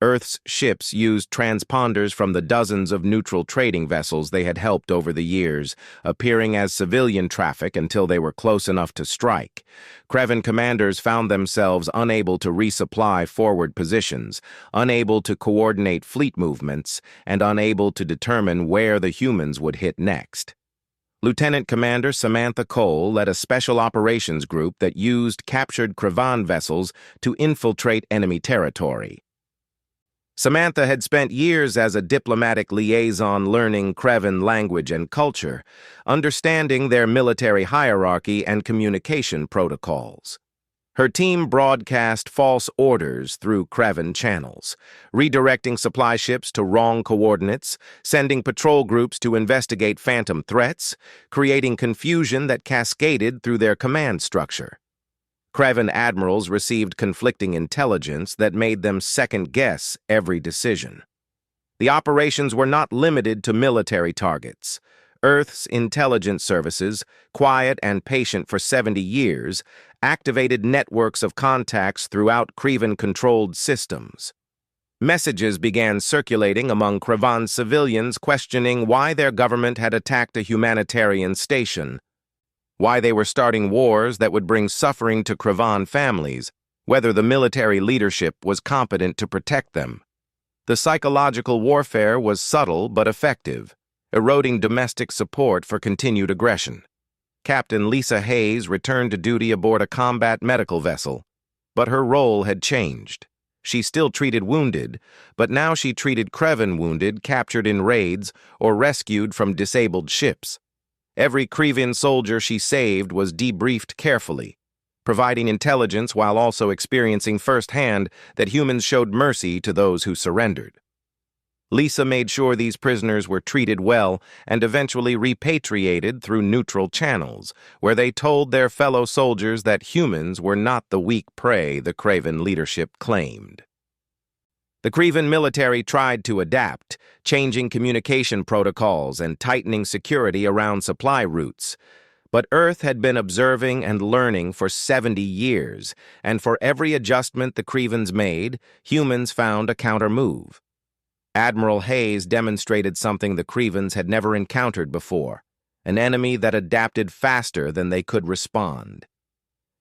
Earth's ships used transponders from the dozens of neutral trading vessels they had helped over the years, appearing as civilian traffic until they were close enough to strike. Crevan commanders found themselves unable to resupply forward positions, unable to coordinate fleet movements, and unable to determine where the humans would hit next. Lieutenant Commander Samantha Cole led a special operations group that used captured Crevan vessels to infiltrate enemy territory. Samantha had spent years as a diplomatic liaison learning Crevan language and culture, understanding their military hierarchy and communication protocols. Her team broadcast false orders through Crevan channels, redirecting supply ships to wrong coordinates, sending patrol groups to investigate phantom threats, creating confusion that cascaded through their command structure. Crevan admirals received conflicting intelligence that made them second-guess every decision. The operations were not limited to military targets. Earth's intelligence services, quiet and patient for 70 years, activated networks of contacts throughout Crevan-controlled systems. Messages began circulating among Crevan civilians questioning why their government had attacked a humanitarian station, why they were starting wars that would bring suffering to Crevan families, whether the military leadership was competent to protect them. The psychological warfare was subtle but effective, eroding domestic support for continued aggression. Captain Lisa Hayes returned to duty aboard a combat medical vessel, but her role had changed. She still treated wounded, but now she treated Krevan wounded captured in raids or rescued from disabled ships. Every Krevan soldier she saved was debriefed carefully, providing intelligence while also experiencing firsthand that humans showed mercy to those who surrendered. Lisa made sure these prisoners were treated well and eventually repatriated through neutral channels, where they told their fellow soldiers that humans were not the weak prey the Krevan leadership claimed. The Krevan military tried to adapt, changing communication protocols and tightening security around supply routes. But Earth had been observing and learning for 70 years, and for every adjustment the Krevans made, humans found a counter-move. Admiral Hayes demonstrated something the Krevans had never encountered before, an enemy that adapted faster than they could respond.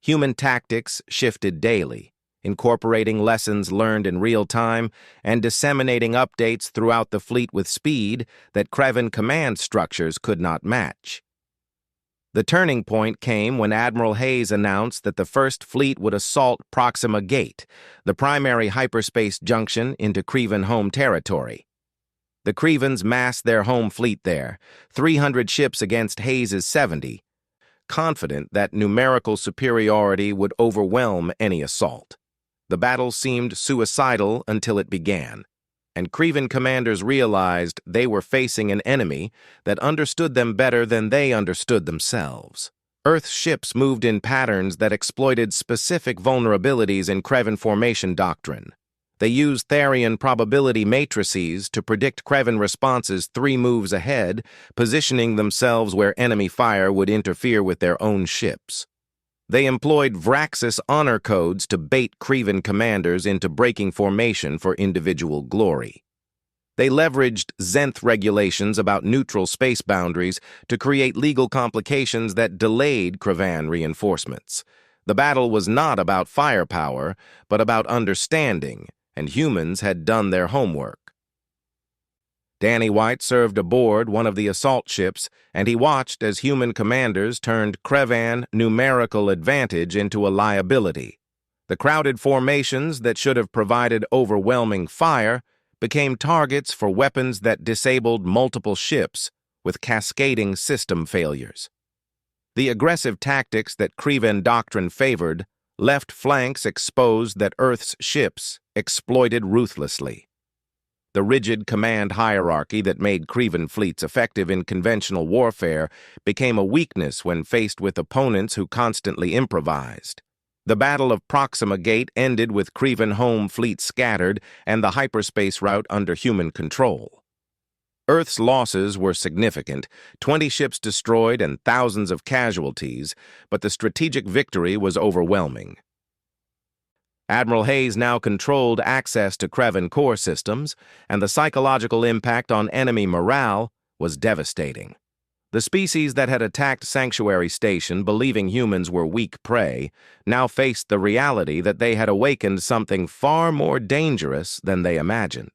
Human tactics shifted daily, incorporating lessons learned in real time and disseminating updates throughout the fleet with speed that Krevan command structures could not match. The turning point came when Admiral Hayes announced that the First Fleet would assault Proxima Gate, the primary hyperspace junction into Krevan home territory. The Krevans massed their home fleet there, 300 ships against Hayes' 70, confident that numerical superiority would overwhelm any assault. The battle seemed suicidal until it began, and Krevan commanders realized they were facing an enemy that understood them better than they understood themselves. Earth's ships moved in patterns that exploited specific vulnerabilities in Krevan formation doctrine. They used Therian probability matrices to predict Krevan responses 3 moves ahead, positioning themselves where enemy fire would interfere with their own ships. They employed Vraxis honor codes to bait Krevan commanders into breaking formation for individual glory. They leveraged Zenth regulations about neutral space boundaries to create legal complications that delayed Krevan reinforcements. The battle was not about firepower, but about understanding, and humans had done their homework. Danny White served aboard one of the assault ships, and he watched as human commanders turned Krevan numerical advantage into a liability. The crowded formations that should have provided overwhelming fire became targets for weapons that disabled multiple ships with cascading system failures. The aggressive tactics that Krevan doctrine favored left flanks exposed that Earth's ships exploited ruthlessly. The rigid command hierarchy that made Krevan fleets effective in conventional warfare became a weakness when faced with opponents who constantly improvised. The Battle of Proxima Gate ended with Krevan home fleet scattered and the hyperspace route under human control. Earth's losses were significant, 20 ships destroyed and thousands of casualties, but the strategic victory was overwhelming. Admiral Hayes now controlled access to Krevan core systems, and the psychological impact on enemy morale was devastating. The species that had attacked Sanctuary Station, believing humans were weak prey, now faced the reality that they had awakened something far more dangerous than they imagined.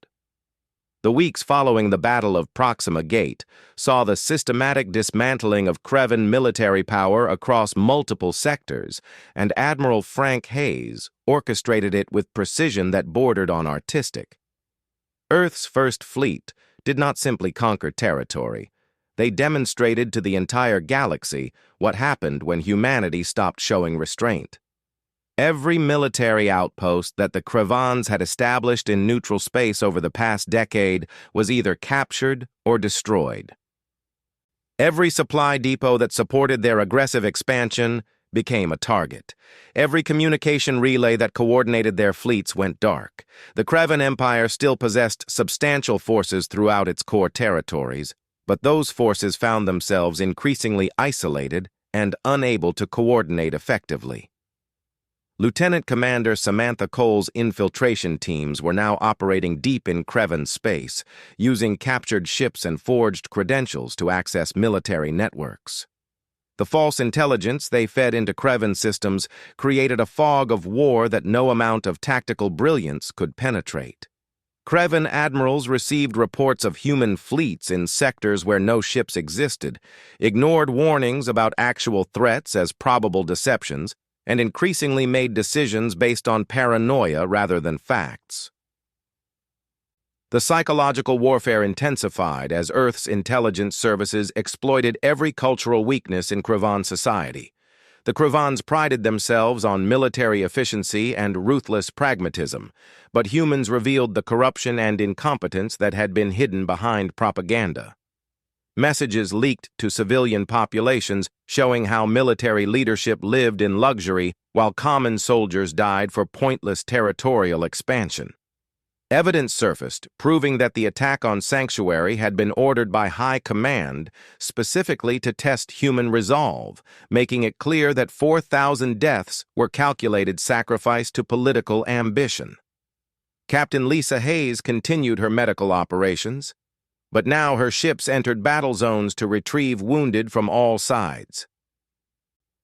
The weeks following the Battle of Proxima Gate saw the systematic dismantling of Krevan military power across multiple sectors, and Admiral Frank Hayes orchestrated it with precision that bordered on artistic. Earth's First Fleet did not simply conquer territory. They demonstrated to the entire galaxy what happened when humanity stopped showing restraint. Every military outpost that the Krevans had established in neutral space over the past decade was either captured or destroyed. Every supply depot that supported their aggressive expansion became a target. Every communication relay that coordinated their fleets went dark. The Krevan Empire still possessed substantial forces throughout its core territories, but those forces found themselves increasingly isolated and unable to coordinate effectively. Lieutenant Commander Samantha Cole's infiltration teams were now operating deep in Krevan space, using captured ships and forged credentials to access military networks. The false intelligence they fed into Krevan systems created a fog of war that no amount of tactical brilliance could penetrate. Krevan admirals received reports of human fleets in sectors where no ships existed, ignored warnings about actual threats as probable deceptions, and increasingly made decisions based on paranoia rather than facts. The psychological warfare intensified as Earth's intelligence services exploited every cultural weakness in Krevan society. The Krevans prided themselves on military efficiency and ruthless pragmatism, but humans revealed the corruption and incompetence that had been hidden behind propaganda. Messages leaked to civilian populations showing how military leadership lived in luxury while common soldiers died for pointless territorial expansion. Evidence surfaced proving that the attack on Sanctuary had been ordered by High Command specifically to test human resolve, making it clear that 4,000 deaths were calculated sacrifice to political ambition. Captain Lisa Hayes continued her medical operations, but now her ships entered battle zones to retrieve wounded from all sides.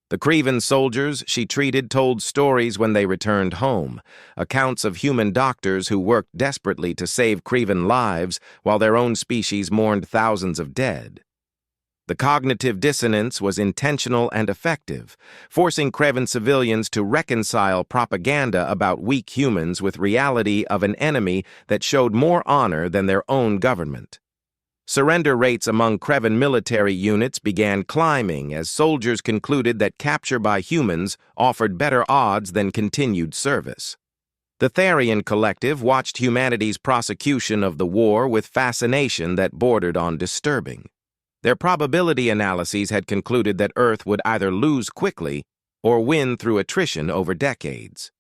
The Krevan soldiers she treated told stories when they returned home, accounts of human doctors who worked desperately to save Krevan lives while their own species mourned thousands of dead. The cognitive dissonance was intentional and effective, forcing Krevan civilians to reconcile propaganda about weak humans with reality of an enemy that showed more honor than their own government. Surrender rates among Krevan military units began climbing as soldiers concluded that capture by humans offered better odds than continued service. The Therian Collective watched humanity's prosecution of the war with fascination that bordered on disturbing. Their probability analyses had concluded that Earth would either lose quickly or win through attrition over decades.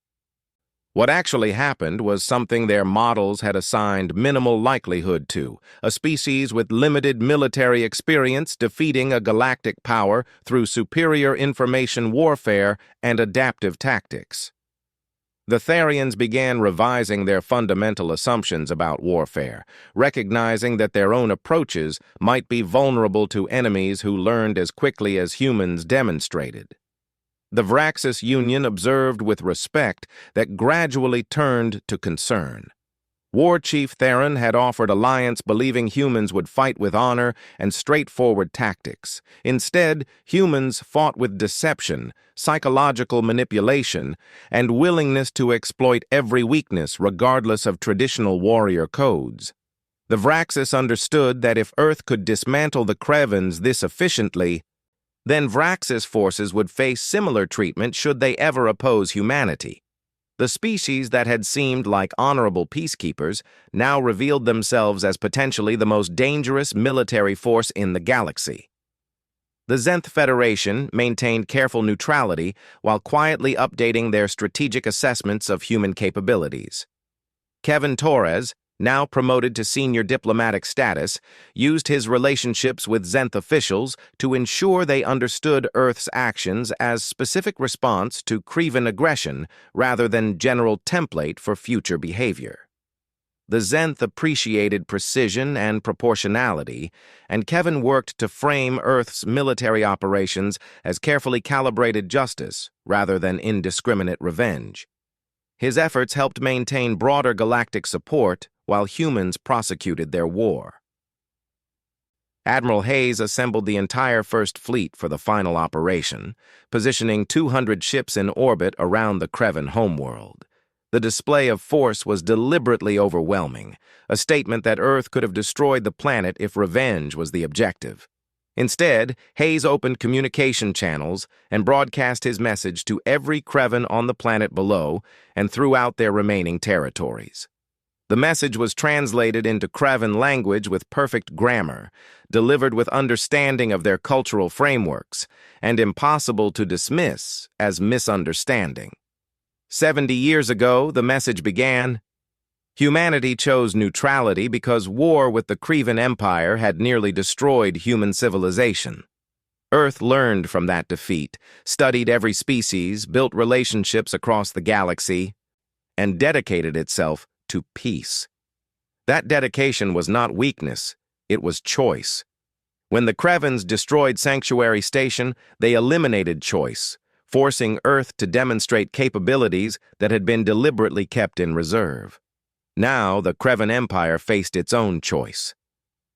What actually happened was something their models had assigned minimal likelihood to, a species with limited military experience defeating a galactic power through superior information warfare and adaptive tactics. The Therians began revising their fundamental assumptions about warfare, recognizing that their own approaches might be vulnerable to enemies who learned as quickly as humans demonstrated. The Vraxis Union observed with respect that gradually turned to concern. War Chief Theron had offered alliance believing humans would fight with honor and straightforward tactics. Instead, humans fought with deception, psychological manipulation, and willingness to exploit every weakness regardless of traditional warrior codes. The Vraxis understood that if Earth could dismantle the Krevans this efficiently, then Vraxis forces would face similar treatment should they ever oppose humanity. The species that had seemed like honorable peacekeepers now revealed themselves as potentially the most dangerous military force in the galaxy. The Zenth Federation maintained careful neutrality while quietly updating their strategic assessments of human capabilities. Kevin Torres, now promoted to senior diplomatic status, used his relationships with Zenth officials to ensure they understood Earth's actions as specific response to Krevan aggression rather than general template for future behavior. The Zenth appreciated precision and proportionality, and Kevin worked to frame Earth's military operations as carefully calibrated justice rather than indiscriminate revenge. His efforts helped maintain broader galactic support while humans prosecuted their war. Admiral Hayes assembled the entire First Fleet for the final operation, positioning 200 ships in orbit around the Krevan homeworld. The display of force was deliberately overwhelming, a statement that Earth could have destroyed the planet if revenge was the objective. Instead, Hayes opened communication channels and broadcast his message to every Krevan on the planet below and throughout their remaining territories. The message was translated into Krevan language with perfect grammar, delivered with understanding of their cultural frameworks, and impossible to dismiss as misunderstanding. 70 years ago, the message began, "Humanity chose neutrality because war with the Krevan Empire had nearly destroyed human civilization. Earth learned from that defeat, studied every species, built relationships across the galaxy, and dedicated itself to peace. That dedication was not weakness, it was choice. When the Krevans destroyed Sanctuary Station, they eliminated choice, forcing Earth to demonstrate capabilities that had been deliberately kept in reserve. Now, the Krevan Empire faced its own choice.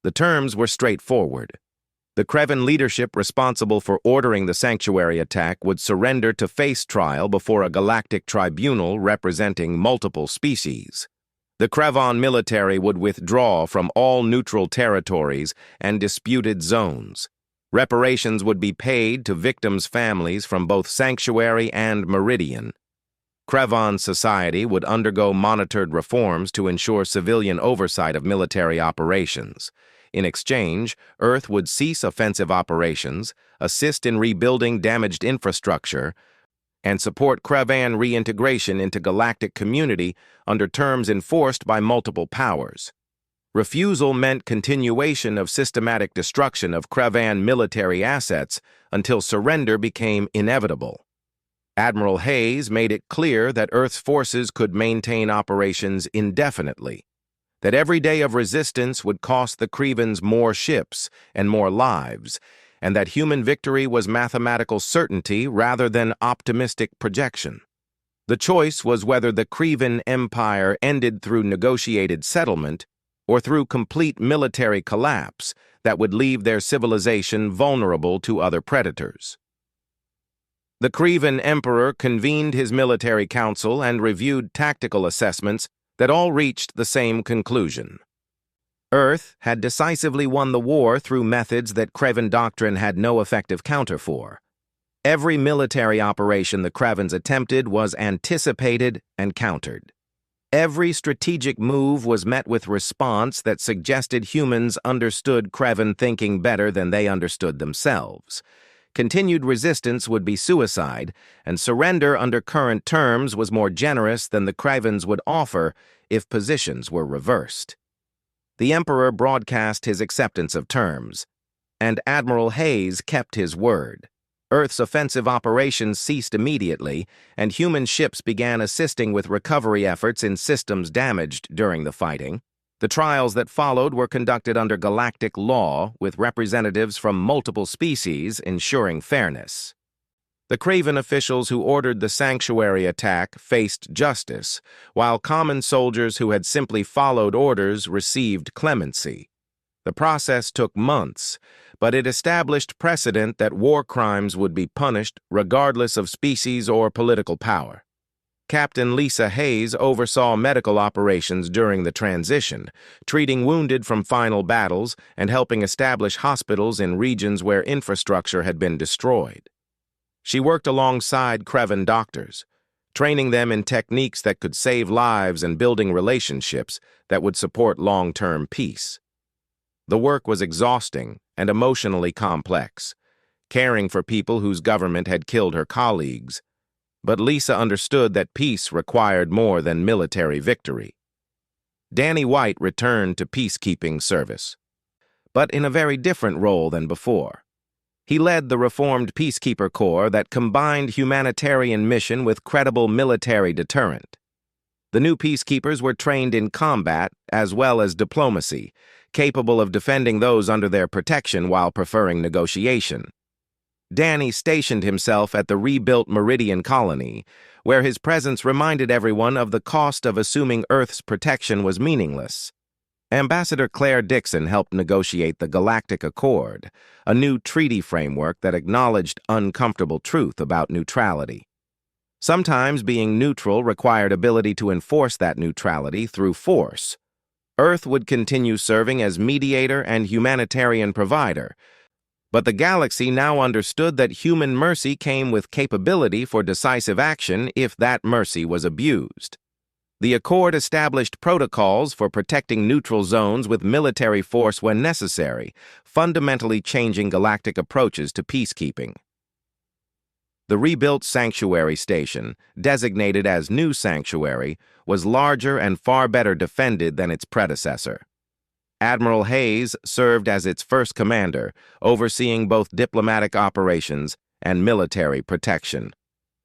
The terms were straightforward. The Krevan leadership responsible for ordering the sanctuary attack would surrender to face trial before a galactic tribunal representing multiple species. The Krevan military would withdraw from all neutral territories and disputed zones. Reparations would be paid to victims' families from both Sanctuary and Meridian. Krevan society would undergo monitored reforms to ensure civilian oversight of military operations. In exchange, Earth would cease offensive operations, assist in rebuilding damaged infrastructure, and support Krevan reintegration into galactic community under terms enforced by multiple powers. Refusal meant continuation of systematic destruction of Krevan military assets until surrender became inevitable. Admiral Hayes made it clear that Earth's forces could maintain operations indefinitely, that every day of resistance would cost the Krevans more ships and more lives, and that human victory was mathematical certainty rather than optimistic projection. The choice was whether the Krevan Empire ended through negotiated settlement or through complete military collapse that would leave their civilization vulnerable to other predators. The Krevan Emperor convened his military council and reviewed tactical assessments that all reached the same conclusion. Earth had decisively won the war through methods that Krevan doctrine had no effective counter for. Every military operation the Krevans attempted was anticipated and countered. Every strategic move was met with response that suggested humans understood Krevan thinking better than they understood themselves. Continued resistance would be suicide, and surrender under current terms was more generous than the Krevans would offer if positions were reversed. The Emperor broadcast his acceptance of terms, and Admiral Hayes kept his word. Earth's offensive operations ceased immediately, and human ships began assisting with recovery efforts in systems damaged during the fighting. The trials that followed were conducted under galactic law, with representatives from multiple species ensuring fairness. The Krevan officials who ordered the sanctuary attack faced justice, while common soldiers who had simply followed orders received clemency. The process took months, but it established precedent that war crimes would be punished regardless of species or political power. Captain Lisa Hayes oversaw medical operations during the transition, treating wounded from final battles and helping establish hospitals in regions where infrastructure had been destroyed. She worked alongside Krevan doctors, training them in techniques that could save lives and building relationships that would support long-term peace. The work was exhausting and emotionally complex, caring for people whose government had killed her colleagues, but Lisa understood that peace required more than military victory. Danny White returned to peacekeeping service, but in a very different role than before. He led the reformed Peacekeeper Corps that combined humanitarian mission with credible military deterrent. The new peacekeepers were trained in combat as well as diplomacy, capable of defending those under their protection while preferring negotiation. Danny stationed himself at the rebuilt Meridian colony, where his presence reminded everyone of the cost of assuming Earth's protection was meaningless. Ambassador Claire Dixon helped negotiate the Galactic Accord, a new treaty framework that acknowledged uncomfortable truth about neutrality. Sometimes being neutral required ability to enforce that neutrality through force. Earth would continue serving as mediator and humanitarian provider, but the galaxy now understood that human mercy came with capability for decisive action if that mercy was abused. The Accord established protocols for protecting neutral zones with military force when necessary, fundamentally changing galactic approaches to peacekeeping. The rebuilt Sanctuary Station, designated as New Sanctuary, was larger and far better defended than its predecessor. Admiral Hayes served as its first commander, overseeing both diplomatic operations and military protection.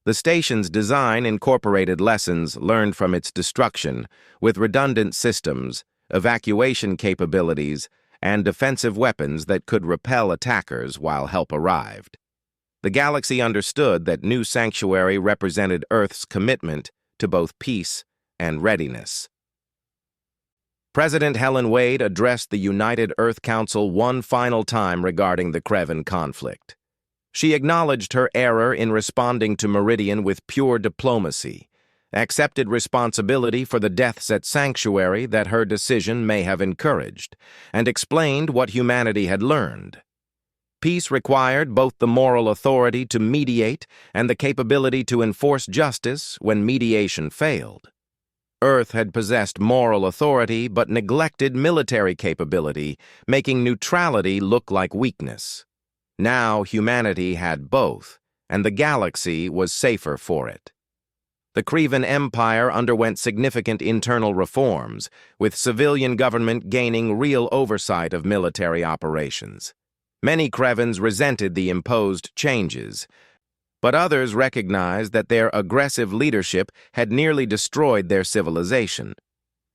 The station's design incorporated lessons learned from its destruction, with redundant systems, evacuation capabilities, and defensive weapons that could repel attackers while help arrived. The galaxy understood that New Sanctuary represented Earth's commitment to both peace and readiness. President Helen Wade addressed the United Earth Council one final time regarding the Kreven conflict. She acknowledged her error in responding to Meridian with pure diplomacy, accepted responsibility for the deaths at Sanctuary that her decision may have encouraged, and explained what humanity had learned. Peace required both the moral authority to mediate and the capability to enforce justice when mediation failed. Earth had possessed moral authority but neglected military capability, making neutrality look like weakness. Now humanity had both, and the galaxy was safer for it. The Kreven Empire underwent significant internal reforms, with civilian government gaining real oversight of military operations. Many Krevens resented the imposed changes, but others recognized that their aggressive leadership had nearly destroyed their civilization.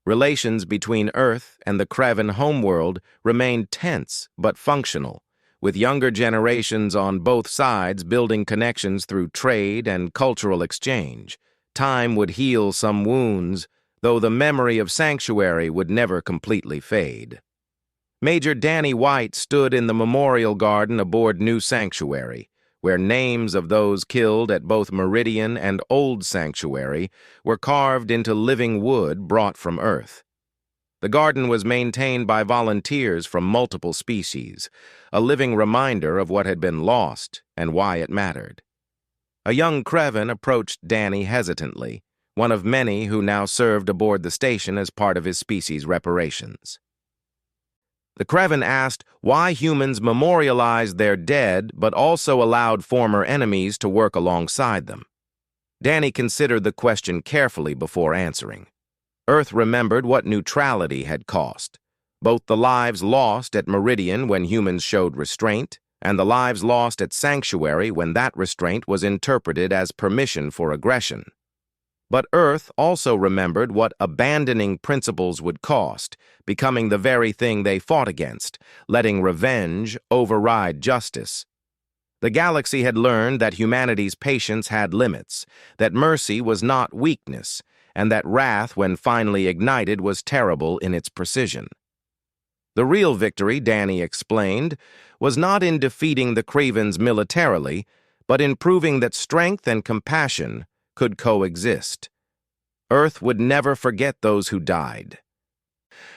Relations between Earth and the Kreven homeworld remained tense but functional, with younger generations on both sides building connections through trade and cultural exchange. Time would heal some wounds, though the memory of Sanctuary would never completely fade. Major Danny White stood in the memorial garden aboard New Sanctuary, where names of those killed at both Meridian and Old Sanctuary were carved into living wood brought from Earth. The garden was maintained by volunteers from multiple species, a living reminder of what had been lost and why it mattered. A young Kreven approached Danny hesitantly, one of many who now served aboard the station as part of his species' reparations. The Kreven asked why humans memorialized their dead but also allowed former enemies to work alongside them. Danny considered the question carefully before answering. Earth remembered what neutrality had cost, both the lives lost at Meridian when humans showed restraint, and the lives lost at Sanctuary when that restraint was interpreted as permission for aggression. But Earth also remembered what abandoning principles would cost, becoming the very thing they fought against, letting revenge override justice. The galaxy had learned that humanity's patience had limits, that mercy was not weakness, and that wrath, when finally ignited, was terrible in its precision. The real victory, Danny explained, was not in defeating the Krevens militarily, but in proving that strength and compassion could coexist. Earth would never forget those who died,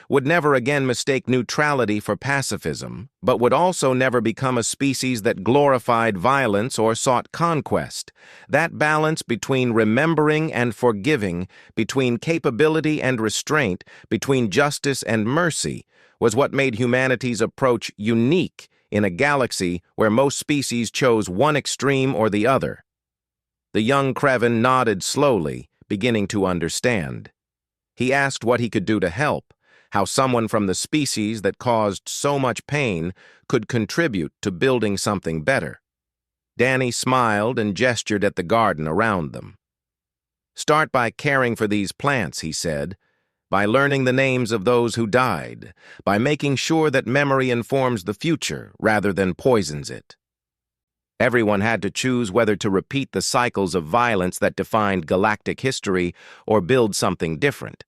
would never again mistake neutrality for pacifism, but would also never become a species that glorified violence or sought conquest. That balance between remembering and forgiving, between capability and restraint, between justice and mercy, was what made humanity's approach unique in a galaxy where most species chose one extreme or the other. The young Kreven nodded slowly, beginning to understand. He asked what he could do to help, how someone from the species that caused so much pain could contribute to building something better. Danny smiled and gestured at the garden around them. "Start by caring for these plants," he said, "by learning the names of those who died, by making sure that memory informs the future rather than poisons it." Everyone had to choose whether to repeat the cycles of violence that defined galactic history or build something different.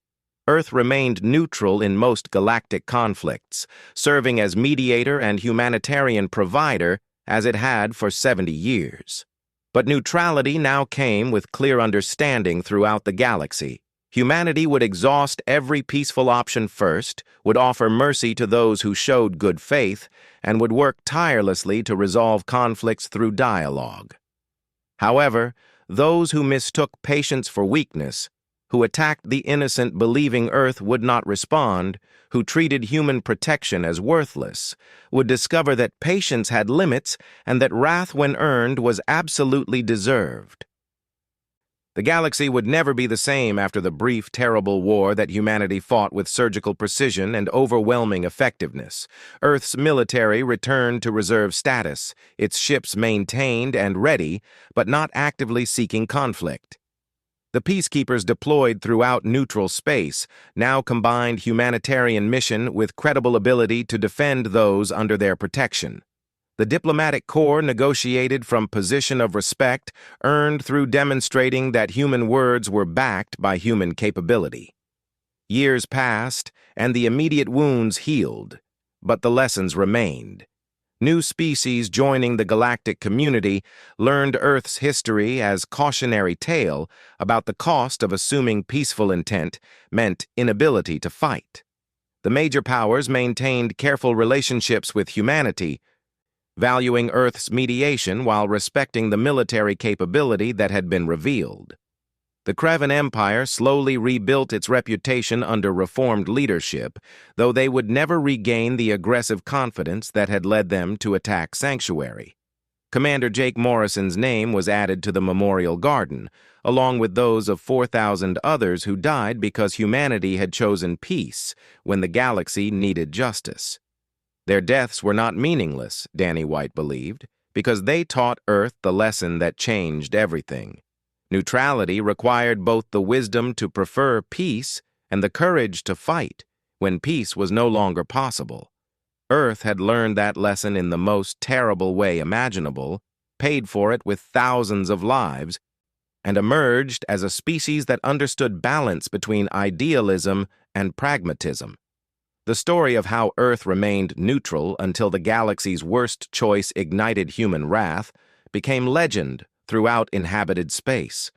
Earth remained neutral in most galactic conflicts, serving as mediator and humanitarian provider as it had for 70 years. But neutrality now came with clear understanding throughout the galaxy. Humanity would exhaust every peaceful option first, would offer mercy to those who showed good faith, and would work tirelessly to resolve conflicts through dialogue. However, those who mistook patience for weakness, who attacked the innocent believing Earth would not respond, who treated human protection as worthless, would discover that patience had limits and that wrath when earned was absolutely deserved. The galaxy would never be the same after the brief, terrible war that humanity fought with surgical precision and overwhelming effectiveness. Earth's military returned to reserve status, its ships maintained and ready, but not actively seeking conflict. The peacekeepers deployed throughout neutral space now combined humanitarian mission with credible ability to defend those under their protection. The diplomatic corps negotiated from position of respect, earned through demonstrating that human words were backed by human capability. Years passed, and the immediate wounds healed, but the lessons remained. New species joining the galactic community learned Earth's history as cautionary tale about the cost of assuming peaceful intent meant inability to fight. The major powers maintained careful relationships with humanity, valuing Earth's mediation while respecting the military capability that had been revealed. The Krevan Empire slowly rebuilt its reputation under reformed leadership, though they would never regain the aggressive confidence that had led them to attack Sanctuary. Commander Jake Morrison's name was added to the memorial garden, along with those of 4,000 others who died because humanity had chosen peace when the galaxy needed justice. Their deaths were not meaningless, Danny White believed, because they taught Earth the lesson that changed everything. Neutrality required both the wisdom to prefer peace and the courage to fight when peace was no longer possible. Earth had learned that lesson in the most terrible way imaginable, paid for it with thousands of lives, and emerged as a species that understood balance between idealism and pragmatism. The story of how Earth remained neutral until the galaxy's worst choice ignited human wrath became legend throughout inhabited space.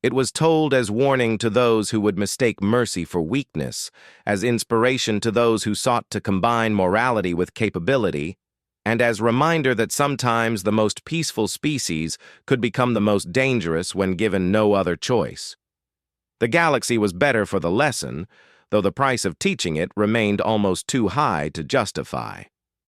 It was told as warning to those who would mistake mercy for weakness, as inspiration to those who sought to combine morality with capability, and as reminder that sometimes the most peaceful species could become the most dangerous when given no other choice. The galaxy was better for the lesson, though the price of teaching it remained almost too high to justify.